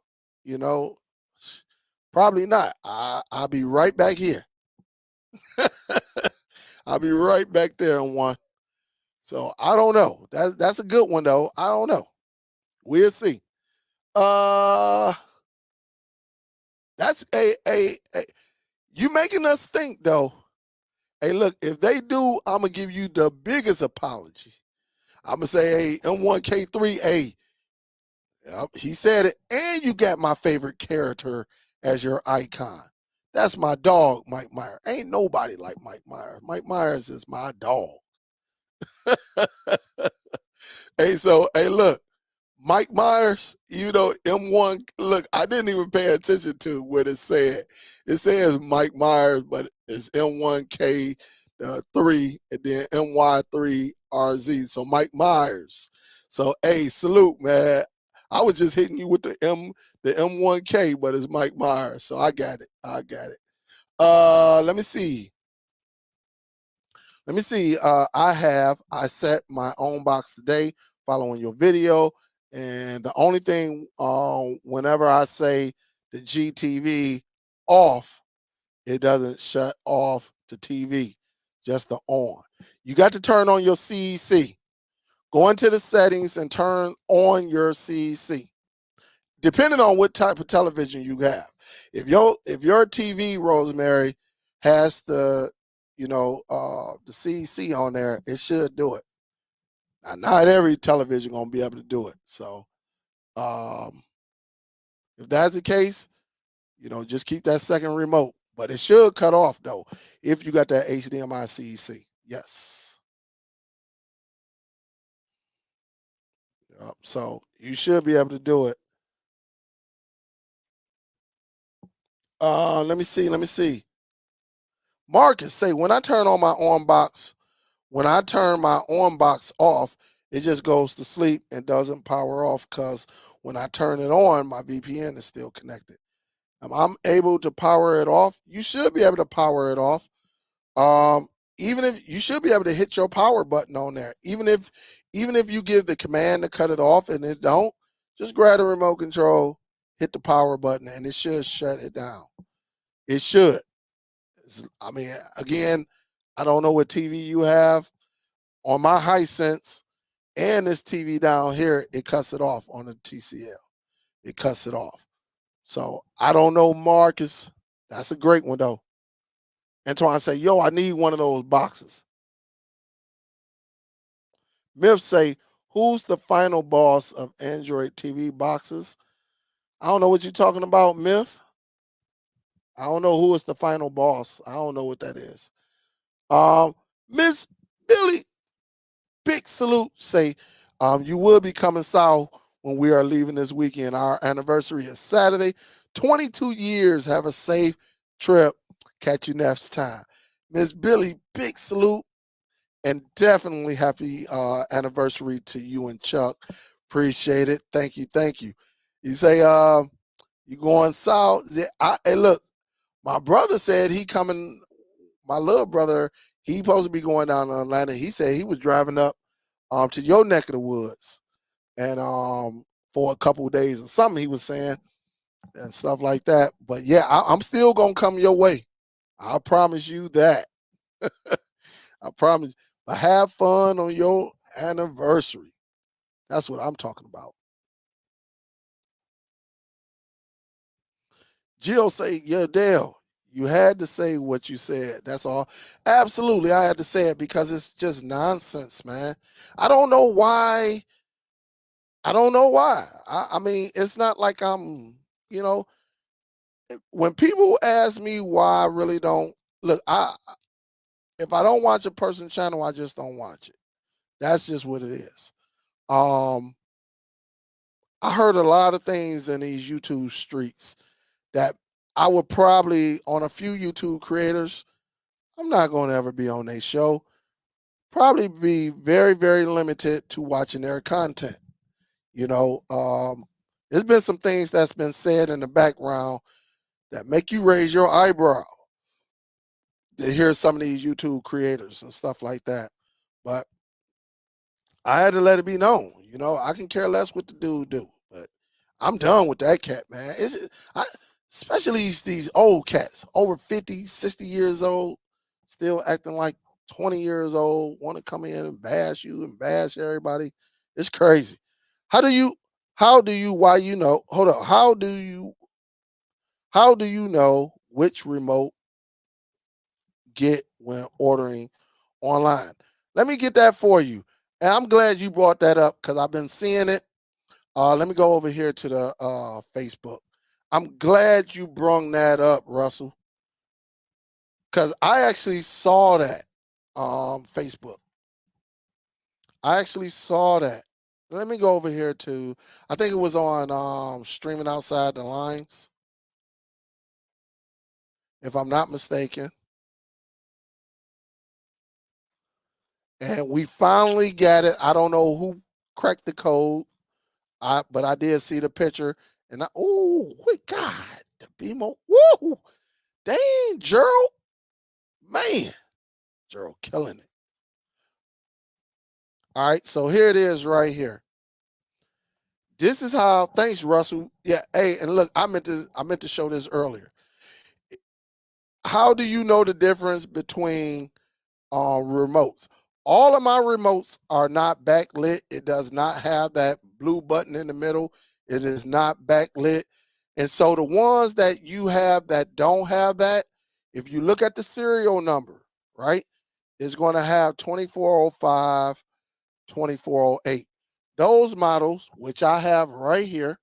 Probably not. I'll be right back here. I'll be right back there on one. So I don't know. That's a good one though. I don't know. We'll see. That's a you making us think though. Hey, look, if they do, I'm gonna give you the biggest apology. I'm gonna say, hey, M1K3, hey, yep, he said it, and you got my favorite character as your icon. That's my dog, Mike Myers. Ain't nobody like Mike Myers. Mike Myers is my dog. Hey, look, Mike Myers, M1. Look, I didn't even pay attention to what it said. It says Mike Myers, but it's M1K 3 and then MY3RZ. So Mike Myers. So hey, salute, man. I was just hitting you with the M1K, but it's Mike Myers. So I got it. I got it. Let me see. Let me see. I set my own box today following your video. And the only thing, whenever I say the GTV off, it doesn't shut off the TV, just the on. You got to turn on your CEC. Go into the settings and turn on your CEC. Depending on what type of television you have. If your TV, Rosemary, has the CEC on there, it should do it. Now, not every television gonna be able to do it. So um, if that's the case, just keep that second remote. But it should cut off though if you got that HDMI CEC. Yes. Yep. So you should be able to do it. Let me see. Let me see. Marcus say when I turn my on box off, it just goes to sleep and doesn't power off because when I turn it on, my VPN is still connected. I'm able to power it off. You should be able to power it off. Um, even if you should be able to hit your power button on there. Even if you give the command to cut it off and it don't, just grab the remote control, hit the power button, and it should shut it down. It should. I mean, again, I don't know what TV you have. On my Hisense and this TV down here, it cuts it off on the TCL. It cuts it off. So I don't know, Marcus. That's a great one though. Antoine say, yo, I need one of those boxes. Myth say, who's the final boss of Android TV boxes? I don't know what you're talking about, Myth. I don't know who is the final boss. I don't know what that is. Miss Billy, big salute. Say, you will be coming south when we are leaving this weekend. Our anniversary is Saturday. 22 years. Have a safe trip. Catch you next time. Miss Billy, big salute. And definitely happy anniversary to you and Chuck. Appreciate it. Thank you. Thank you. You say, you going south? Hey, look, my brother said he coming, my little brother, he supposed to be going down to Atlanta. He said he was driving up to your neck of the woods and for a couple of days or something he was saying and stuff like that. But yeah, I'm still gonna come your way. I promise you that. I promise. But have fun on your anniversary. That's what I'm talking about. Jill say, yeah, Dale, you had to say what you said. That's all. Absolutely, I had to say it because it's just nonsense, man. I don't know why. I don't know why. I mean, it's not like you know, when people ask me why I really don't look, if I don't watch a person's channel, I just don't watch it. That's just what it is. Um, I heard a lot of things in these YouTube streets that I would probably on a few YouTube creators, I'm not going to ever be on their show. Probably be very, very limited to watching their content. You know, there's been some things that's been said in the background that make you raise your eyebrow to hear some of these YouTube creators and stuff like that. But I had to let it be known. I can care less what the dude do, but I'm done with that cat, man. Especially these old cats, over 50, 60 years old, still acting like 20 years old, want to come in and bash you and bash everybody. It's crazy. How do you, why hold on, how do you know which remote get when ordering online? Let me get that for you. And I'm glad you brought that up because I've been seeing it. Let me go over here to the Facebook. I'm glad you brung that up, Russell, because I actually saw that Facebook. I actually saw that. let me go over here to, I think it was on Streaming Outside the Lines, if I'm not mistaken. And we finally got it. I don't know who cracked the code, but I did see the picture. And oh, God, the BMO. Woo! Dang, Gerald. Man, Gerald killing it. All right, so here it is right here. This is how, thanks, Russell. Yeah, hey, and look, I meant to show this earlier. How do you know the difference between remotes? All of my remotes are not backlit. It does not have that blue button in the middle. It is not backlit. And so the ones that you have that don't have that, if you look at the serial number, right, it's going to have 2405, 2408. Those models, which I have right here,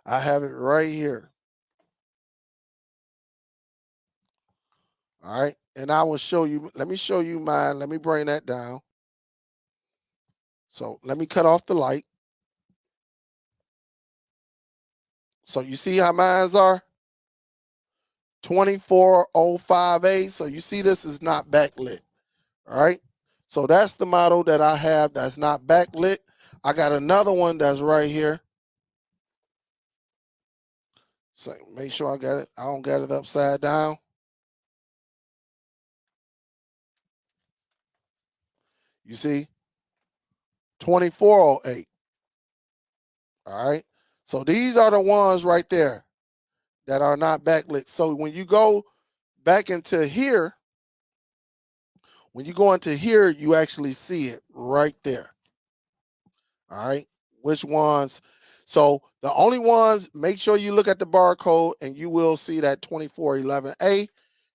I have it right here. All right. And I will show you, let me show you mine. Let me bring that down. So let me cut off the light. So you see how mines are? 2405A. So you see this is not backlit. All right. So that's the model that I have that's not backlit. I got another one that's right here. So make sure I got it. I don't got it upside down. You see? 2408. All right. So these are the ones right there that are not backlit. So when you go back into here, when you go into here, you actually see it right there. All right. Which ones? So the only ones, make sure you look at the barcode and you will see that 2411A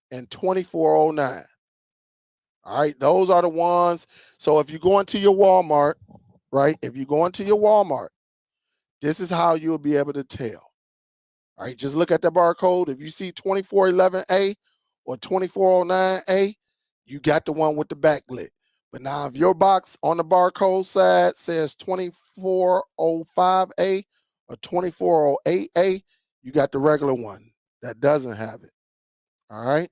and 2409. All right. Those are the ones. So if you go into your Walmart, right? If you go into your Walmart, this is how you'll be able to tell. All right, just look at the barcode. If you see 2411A or 2409A, you got the one with the backlit. But now if your box on the barcode side says 2405A or 2408A, you got the regular one that doesn't have it. All right.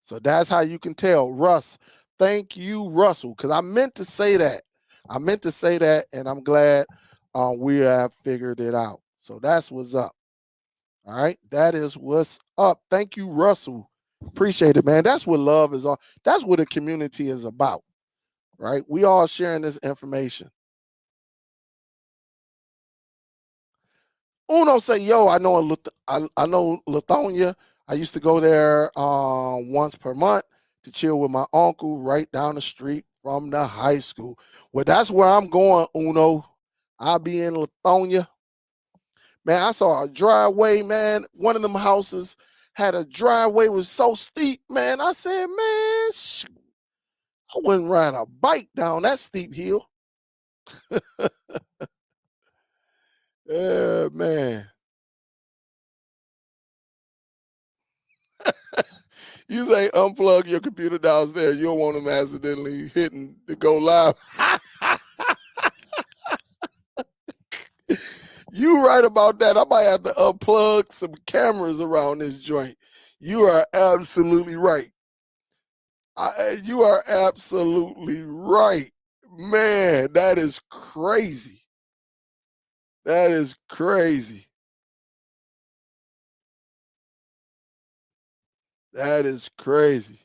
So that's how you can tell. Russ, thank you, Russell, because I meant to say that. And I'm glad we have figured it out. So that's what's up. All right. That is what's up. Thank you, Russell. Appreciate it, man. That's what love is all. That's what a community is about. Right? We all sharing this information. Uno say, yo, I know I know Lithonia. I used to go there once per month to chill with my uncle right down the street from the high school. Well, that's where I'm going, Uno. I'll be in Lithonia. Man, I saw a driveway, man. One of them houses had a driveway was so steep, man. I said, man, shoot, I wouldn't ride a bike down that steep hill. Yeah, man. You say unplug your computer downstairs. You don't want them accidentally hitting to go live. You right about that. I might have to unplug some cameras around this joint. You are absolutely right. You are absolutely right. Man, that is crazy. That is crazy. That is crazy.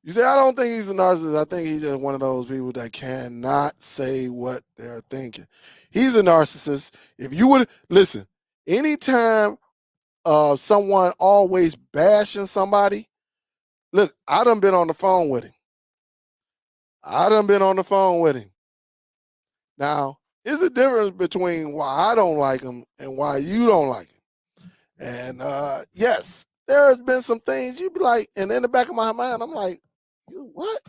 You say, I don't think he's a narcissist. I think he's just one of those people that cannot say what they're thinking. He's a narcissist. If you would listen, anytime someone always bashing somebody, look, I done been on the phone with him. Now, there's a difference between why I don't like him and why you don't like him. And yes, there has been some things you be like, and in the back of my mind, I'm like, you what?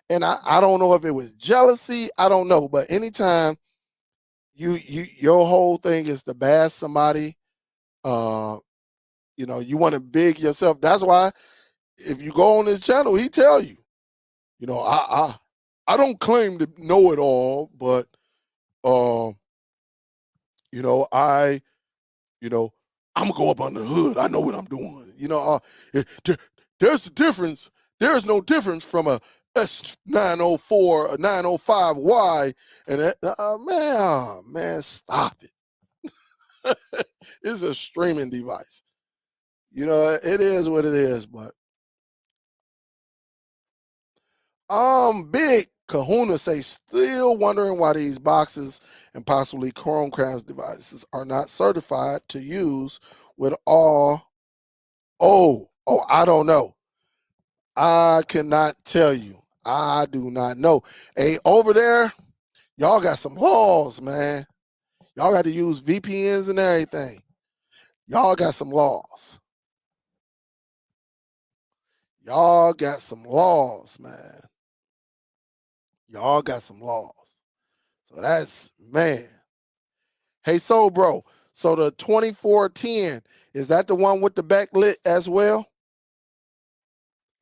And I don't know if it was jealousy. I don't know. But anytime your whole thing is to bash somebody, you want to big yourself. That's why if you go on his channel, he tell you, I don't claim to know it all, but you know, you know, I'm gonna go up on the hood. I know what I'm doing. There's a difference. There's no difference from a S904, a 905Y, and man, stop it. It's a streaming device. It is what it is, but Big Kahuna say still wondering why these boxes and possibly Chromecast devices are not certified to use with all. I don't know. I cannot tell you. I do not know. Hey, over there, y'all got some laws, man. Y'all got to use VPNs and everything. Y'all got some laws. Y'all got some laws, man. Y'all got some laws. So that's, man. Hey, so bro, so the 2410, is that the one with the backlit as well?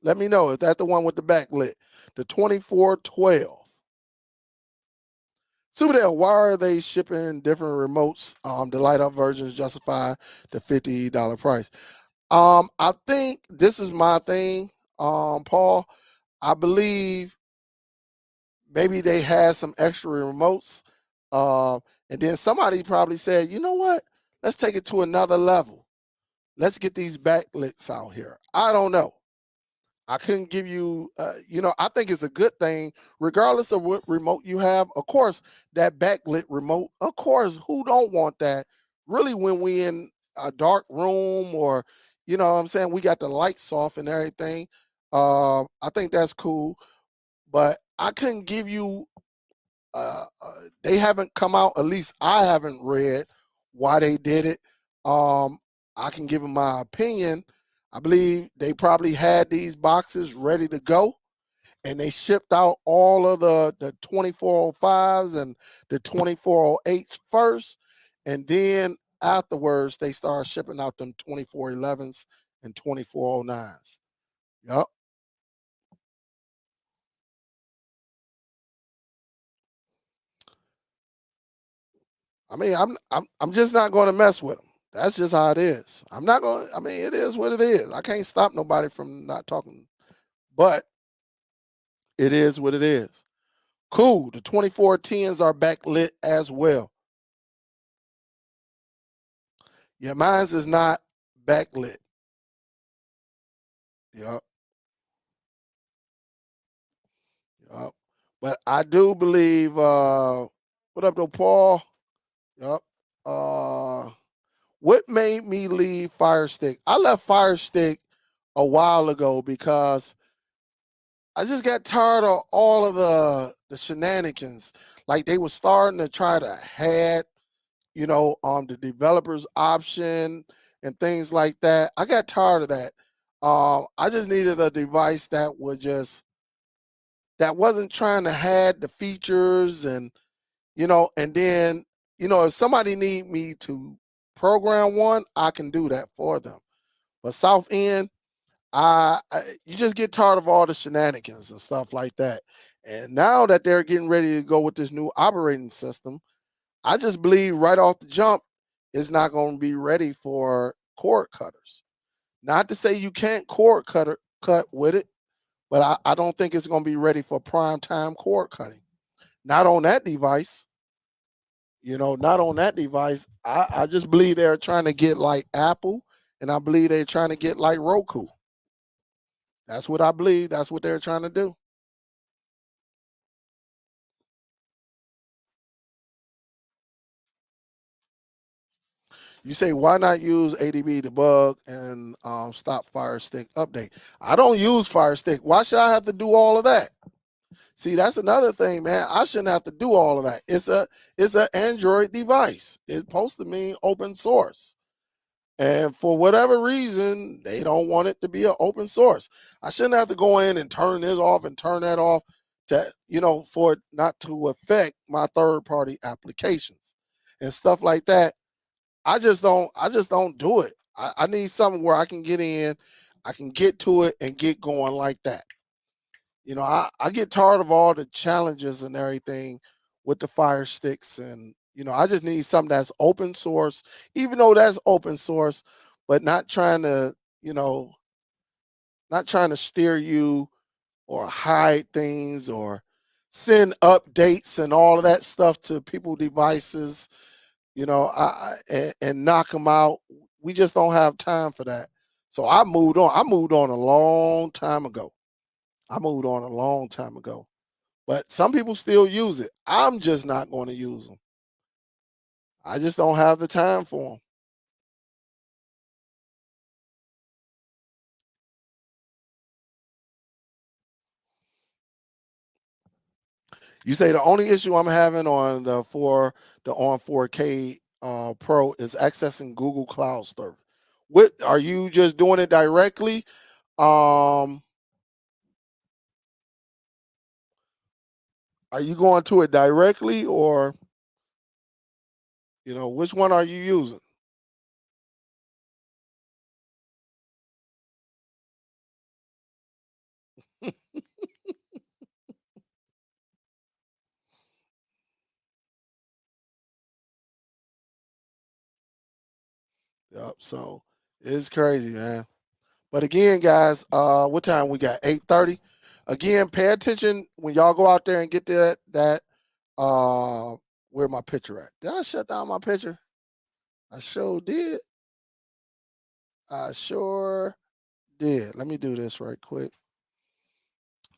Let me know. Is that the one with the backlit? The 2412. Superdell, why are they shipping different remotes? The light up versions justify the $50 price. I think this is my thing, Paul. I believe maybe they had some extra remotes. And then somebody probably said, you know what? Let's take it to another level. Let's get these backlits out here. I don't know. I couldn't give you, I think it's a good thing, regardless of what remote you have. Of course, that backlit remote, of course, who don't want that? Really, when we in a dark room or, you know what I'm saying, we got the lights off and everything. I think that's cool. But I couldn't give you, they haven't come out, at least I haven't read why they did it. I can give them my opinion. I believe they probably had these boxes ready to go and they shipped out all of the 2405s and the 2408s first. And then afterwards, they started shipping out them 2411s and 2409s. Yep. I mean, I'm just not going to mess with them. That's just how it is. I'm not going. I mean, it is what it is. I can't stop nobody from not talking, but it is what it is. Cool. The 2410s are backlit as well. Yeah, mine's is not backlit. Yep. Yep. But I do believe. What up, though, Paul? Yep. Uh, what made me leave Fire Stick? I left Fire Stick a while ago because I just got tired of all of the shenanigans. Like they were starting to try to hack, the developers option and things like that. I got tired of that. I just needed a device that wasn't trying to hide the features and then, if somebody need me to program one, I can do that for them. But South End, you just get tired of all the shenanigans and stuff like that. And now that they're getting ready to go with this new operating system, I just believe right off the jump, it's not going to be ready for cord cutters. Not to say you can't cut with it, but I don't think it's going to be ready for prime time cord cutting. Not on that device. Not on that device. I just believe they're trying to get like Apple, and I believe they're trying to get like Roku. That's what I believe. That's what they're trying to do. You say why not use ADB debug and stop Fire Stick update? I don't use Fire Stick. Why should I have to do all of that? See, that's another thing, man. I shouldn't have to do all of that. It's an Android device. It's supposed to mean open source. And for whatever reason, they don't want it to be an open source. I shouldn't have to go in and turn this off and turn that off for it not to affect my third party applications and stuff like that. I just don't do it. I need something where I can get in, I can get to it and get going like that. You know, I get tired of all the challenges and everything with the Fire Sticks, and I just need something that's open source, even though that's open source, but you know, not trying to steer you or hide things or send updates and all of that stuff to people devices, and knock them out. We just don't have time for that. So I moved on. I moved on a long time ago. I moved on a long time ago. But some people still use it. I'm just not going to use them. I just don't have the time for them. You say the only issue I'm having on the on 4K Pro is accessing Google Cloud Storage. What are you just doing it directly? Um, are you going to it directly, or which one are you using? Yep. So it's crazy, man. But again, guys, what time we got? 8:30. Again, pay attention when y'all go out there and get that where my picture at. Did I shut down my picture? I sure did. I sure did. Let me do this right quick.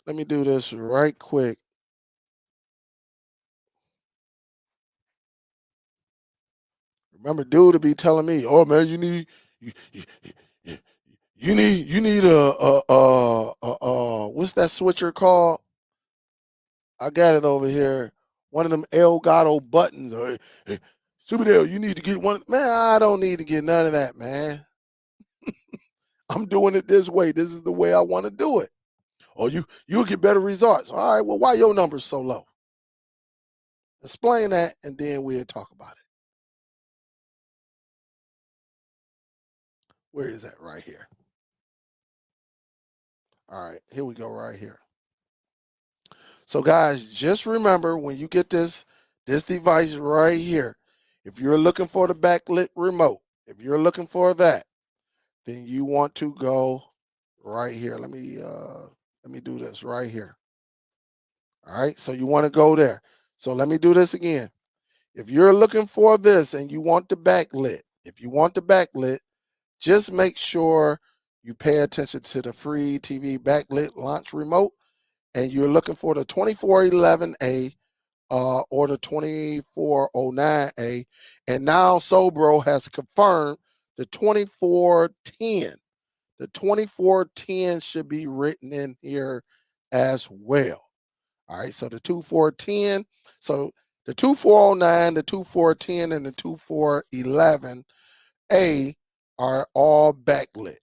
Let me do this right quick. Remember, dude to be telling me, "Oh man, you, you, you you need what's that switcher called? I got it over here. One of them Elgato buttons. Or, hey, Superdell, you need to get one. Man, I don't need to get none of that, man. I'm doing it this way. This is the way I want to do it. Or you'll get better results. All right, well, why your numbers so low? Explain that, and then we'll talk about it. Where is that? Right here. All right, here we go right here. So guys, just remember when you get this device right here, if you're looking for the backlit remote, if you're looking for that, then you want to go right here. Let me do this right here. All right. So you want to go there. So let me do this again. If you're looking for this and you want the backlit, if you want the backlit, just make sure you pay attention to the free TV backlit launch remote, and you're looking for the 2411A or the 2409A. And now Sobro has confirmed the 2410. The 2410 should be written in here as well. All right, so the 2410, so the 2409, the 2410, and the 2411A are all backlit.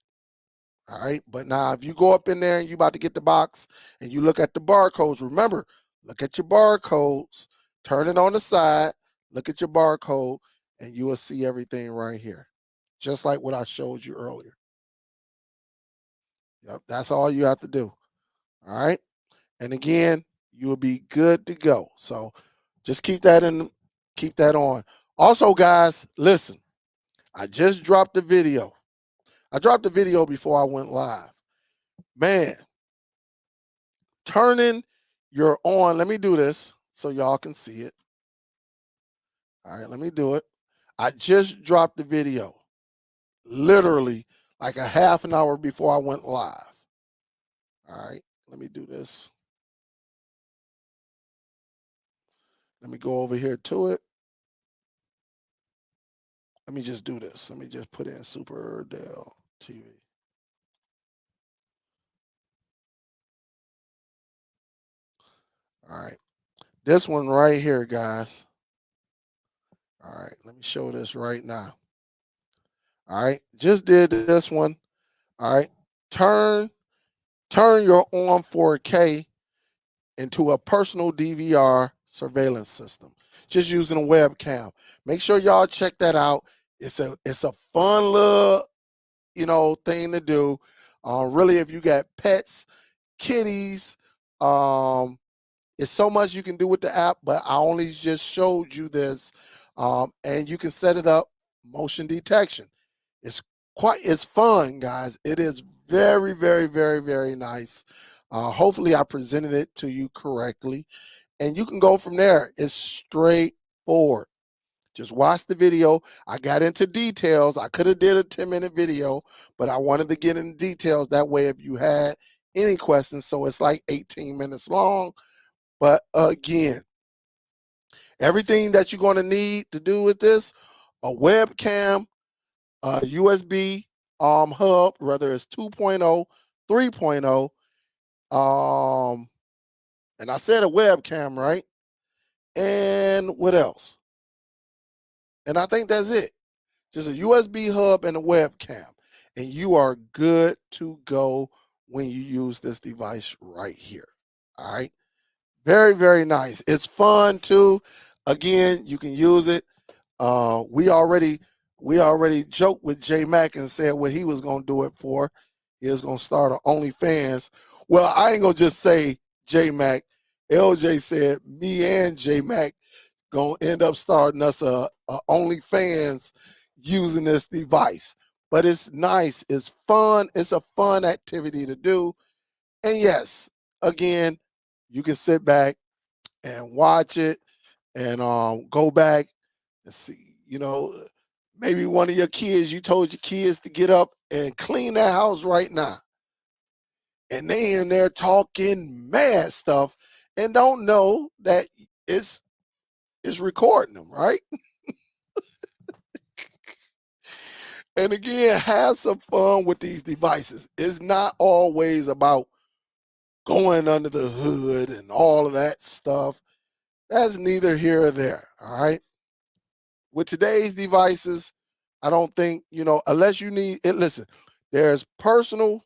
All right, but now if you go up in there and you about to get the box and you look at the barcodes, remember, look at your barcodes, turn it on the side, look at your barcode, and you will see everything right here, just like what I showed you earlier. Yep, that's all you have to do. All right. And again, you will be good to go. So just keep that on. Also, guys, listen, I just dropped the video. I dropped the video before I went live. Man, turning your on. Let me do this so y'all can see it. All right, let me do it. I just dropped the video literally like a half an hour before I went live. All right, let me do this. Let me go over here to it. Let me just do this. Let me just put in Superdell-TV. All right. This one right here, guys. All right. Let me show this right now. All right. Just did this one. All right. Turn your on 4K into a personal DVR surveillance system. Just using a webcam. Make sure y'all check that out. It's a fun little thing to do. Really, if you got pets, kitties, It's so much you can do with the app, but I only just showed you this. And you can set it up motion detection. It's it's fun, guys. It is very, very, very, very nice. Hopefully I presented it to you correctly. And you can go from there. It's straightforward. Just watch the video. I got into details. I could have did a 10-minute video, but I wanted to get into details. That way, if you had any questions, so it's like 18 minutes long. But again, everything that you're going to need to do with this, a webcam, a USB hub, whether it's 2.0, 3.0, and I said a webcam, right? And what else? And I think that's it. Just a USB hub and a webcam. And you are good to go when you use this device right here. All right. Very, very nice. It's fun too. Again, you can use it. We already joked with J Mac and said what he was gonna do it for. He was gonna start an OnlyFans. Well, I ain't gonna just say J Mac. LJ said me and J Mac gonna end up starting us a OnlyFans using this device. But it's nice, it's fun, it's a fun activity to do. And yes, again, you can sit back and watch it and go back and see, maybe one of your kids, you told your kids to get up and clean that house right now. And they in there talking mad stuff and don't know that it's recording them, right? And again, have some fun with these devices. It's not always about going under the hood and all of that stuff. That's neither here or there. All right. With today's devices, I don't think, unless you need it. Listen, there's personal.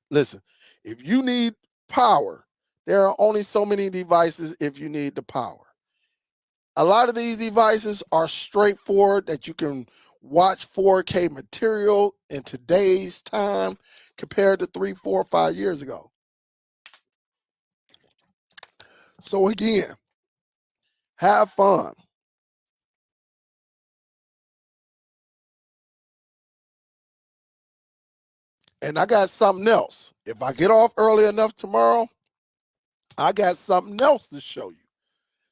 Listen, if you need power, there are only so many devices if you need the power. A lot of these devices are straightforward that you can watch 4K material in today's time compared to 3, 4, 5 years ago. So again, have fun. And I got something else. If I get off early enough tomorrow, I got something else to show you.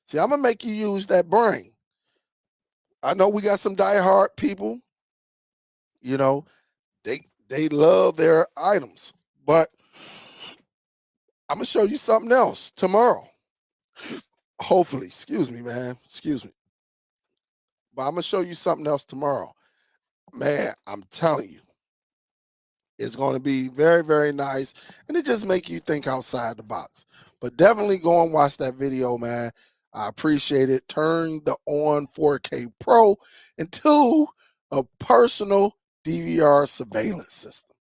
See, I'm going to make you use that brain. I know we got some diehard people, they love their items, but I'm going to show you something else tomorrow. Hopefully, excuse me, man. Excuse me. But I'm going to show you something else tomorrow. Man, I'm telling you, it's going to be very, very nice. And it just make you think outside the box. But definitely go and watch that video, man. I appreciate it. Turn the On 4K Pro into a personal DVR surveillance system.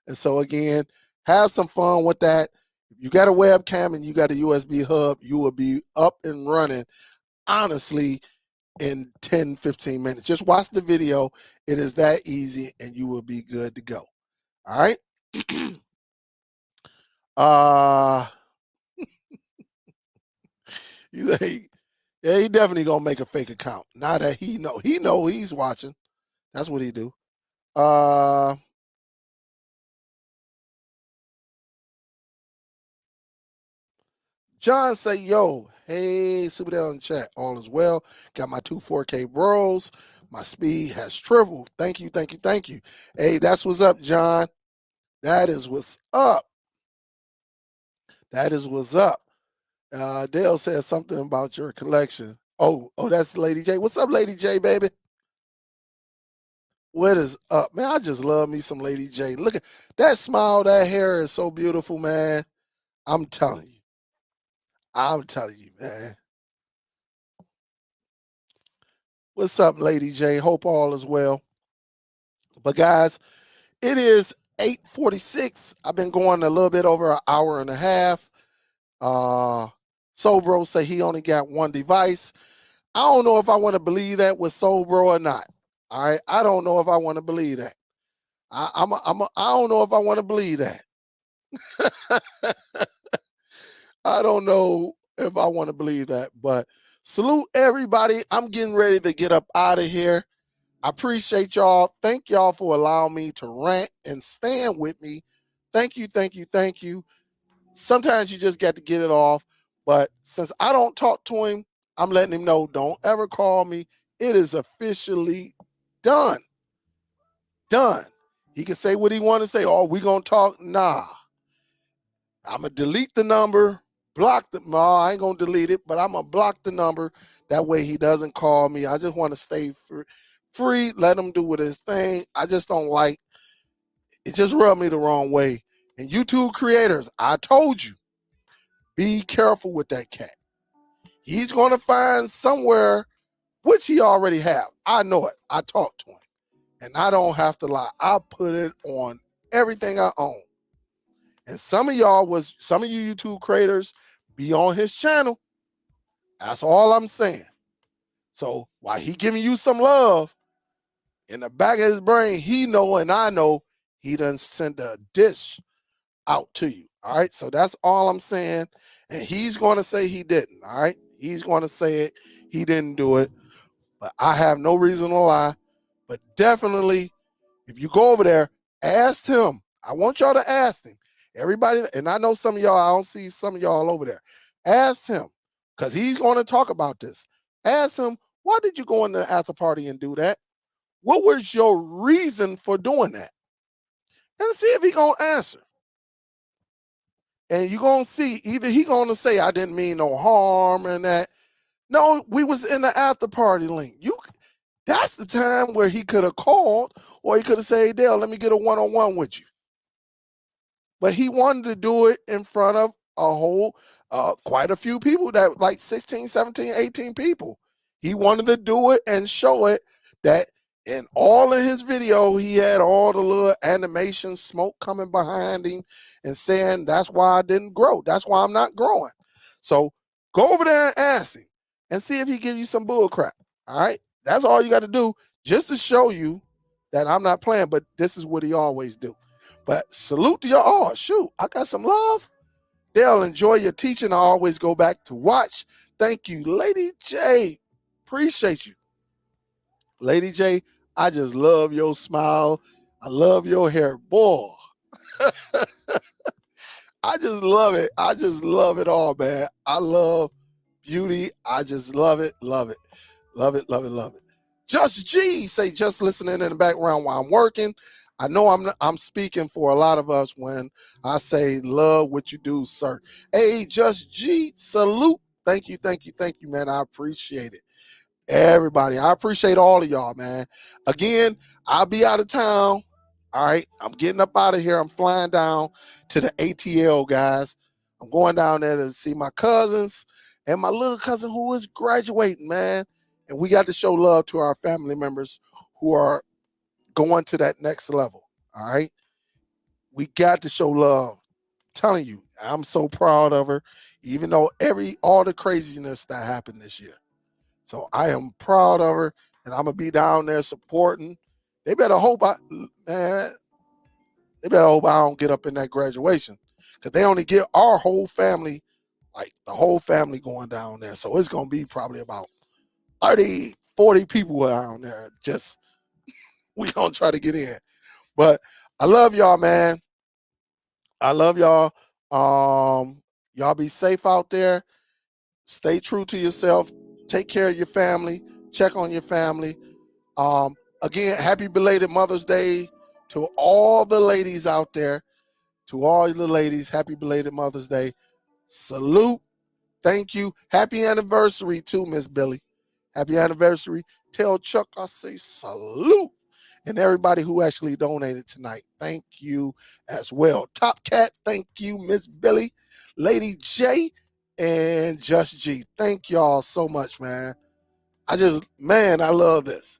And so again, have some fun with that. If you got a webcam and you got a USB hub, you will be up and running, honestly, in 10, 15 minutes. Just watch the video. It is that easy and you will be good to go. All right. You say, yeah, he definitely gonna make a fake account. Now that he know he's watching. That's what he do. John say, yo, hey, Superdell in chat. All is well. Got my 4K bros. My speed has tripled. Thank you, thank you, thank you. Hey, that's what's up, John. That is what's up. That is what's up. Dale said something about your collection. Oh, that's Lady J. What's up, Lady J, baby? What is up, man? I just love me some Lady J. Look at that smile, that hair is so beautiful, man. I'm telling you. I'm telling you, man. What's up, Lady J? Hope all is well. But guys, it is 8:46. I've been going a little bit over an hour and a half. Sobro say he only got one device. I don't know if I want to believe that with Sobro or not. All right, I don't know if I want to believe that. I don't know if I want to believe that. I don't know if I want to believe that, but salute everybody. I'm getting ready to get up out of here. I appreciate y'all. Thank y'all for allowing me to rant and stand with me. Thank you, thank you, thank you. Sometimes you just got to get it off. But since I don't talk to him, I'm letting him know, don't ever call me. It is officially done. Done. He can say what he want to say. Oh, we going to talk? Nah. I'm going to delete the number, block the, no, I ain't going to delete it, but I'm going to block the number. That way he doesn't call me. I just want to stay free, let him do with his thing. I just don't like, it just rubbed me the wrong way. And YouTube creators, I told you, be careful with that cat. He's going to find somewhere, which he already have. I know it. I talked to him. And I don't have to lie. I put it on everything I own. And some of you YouTube creators be on his channel. That's all I'm saying. So while he giving you some love, in the back of his brain, he know and I know he done send a dish out to you. All right. So that's all I'm saying. And he's going to say he didn't. All right. He's going to say it. He didn't do it. But I have no reason to lie. But definitely, if you go over there, ask him. I want y'all to ask him. Everybody, and I know some of y'all, I don't see some of y'all over there. Ask him, because he's going to talk about this. Ask him, why did you go in the after party and do that? What was your reason for doing that? And see if he going to answer. And you're going to see, either he going to say, I didn't mean no harm and that. No, we was in the after party link. That's the time where he could have called, or he could have said, hey, Dale, let me get a one-on-one with you. But he wanted to do it in front of a whole, quite a few people, that like 16, 17, 18 people. He wanted to do it and show it that in all of his video, he had all the little animation smoke coming behind him and saying, that's why I didn't grow. That's why I'm not growing. So go over there and ask him and see if he give you some bull crap. All right. That's all you got to do, just to show you that I'm not playing, but this is what he always do. But salute to y'all. Oh, shoot, I got some love. They'll enjoy your teaching. I always go back to watch. Thank you, Lady J. Appreciate you. Lady J, I just love your smile. I love your hair. Boy, I just love it. I just love it all, man. I love beauty. I just love it, love it. Love it, love it, love it. Just G say, just listening in the background while I'm working. I know I'm speaking for a lot of us when I say love what you do, sir. Hey, Just G, salute. Thank you, thank you, thank you, man. I appreciate it. Everybody, I appreciate all of y'all, man. Again, I'll be out of town. All right, I'm getting up out of here. I'm flying down to the ATL, guys. I'm going down there to see my cousins and my little cousin who is graduating, man. And we got to show love to our family members who are going to that next level. All right. We got to show love. I'm telling you, I'm so proud of her, even though all the craziness that happened this year. So I am proud of her, and I'm gonna be down there supporting. They better hope they better hope I don't get up in that graduation, because they only get our whole family, like the whole family going down there. So it's gonna be probably about 30, 40 people down there. Just we gonna try to get in. But I love y'all, man. I love y'all. Y'all be safe out there. Stay true to yourself. Take care of your family. Check on your family. Again, happy belated Mother's Day to all the ladies out there. To all the ladies, happy belated Mother's Day. Salute. Thank you. Happy anniversary too, Miss Billy. Happy anniversary. Tell Chuck I say salute. And everybody who actually donated tonight, thank you as well. Top Cat, thank you, Miss Billy, Lady J, and Just G. Thank y'all so much, man. I love this.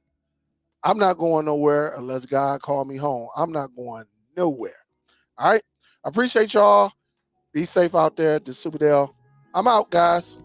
I'm not going nowhere unless God call me home. I'm not going nowhere. All right. I appreciate y'all. Be safe out there at the Superdell. I'm out, guys.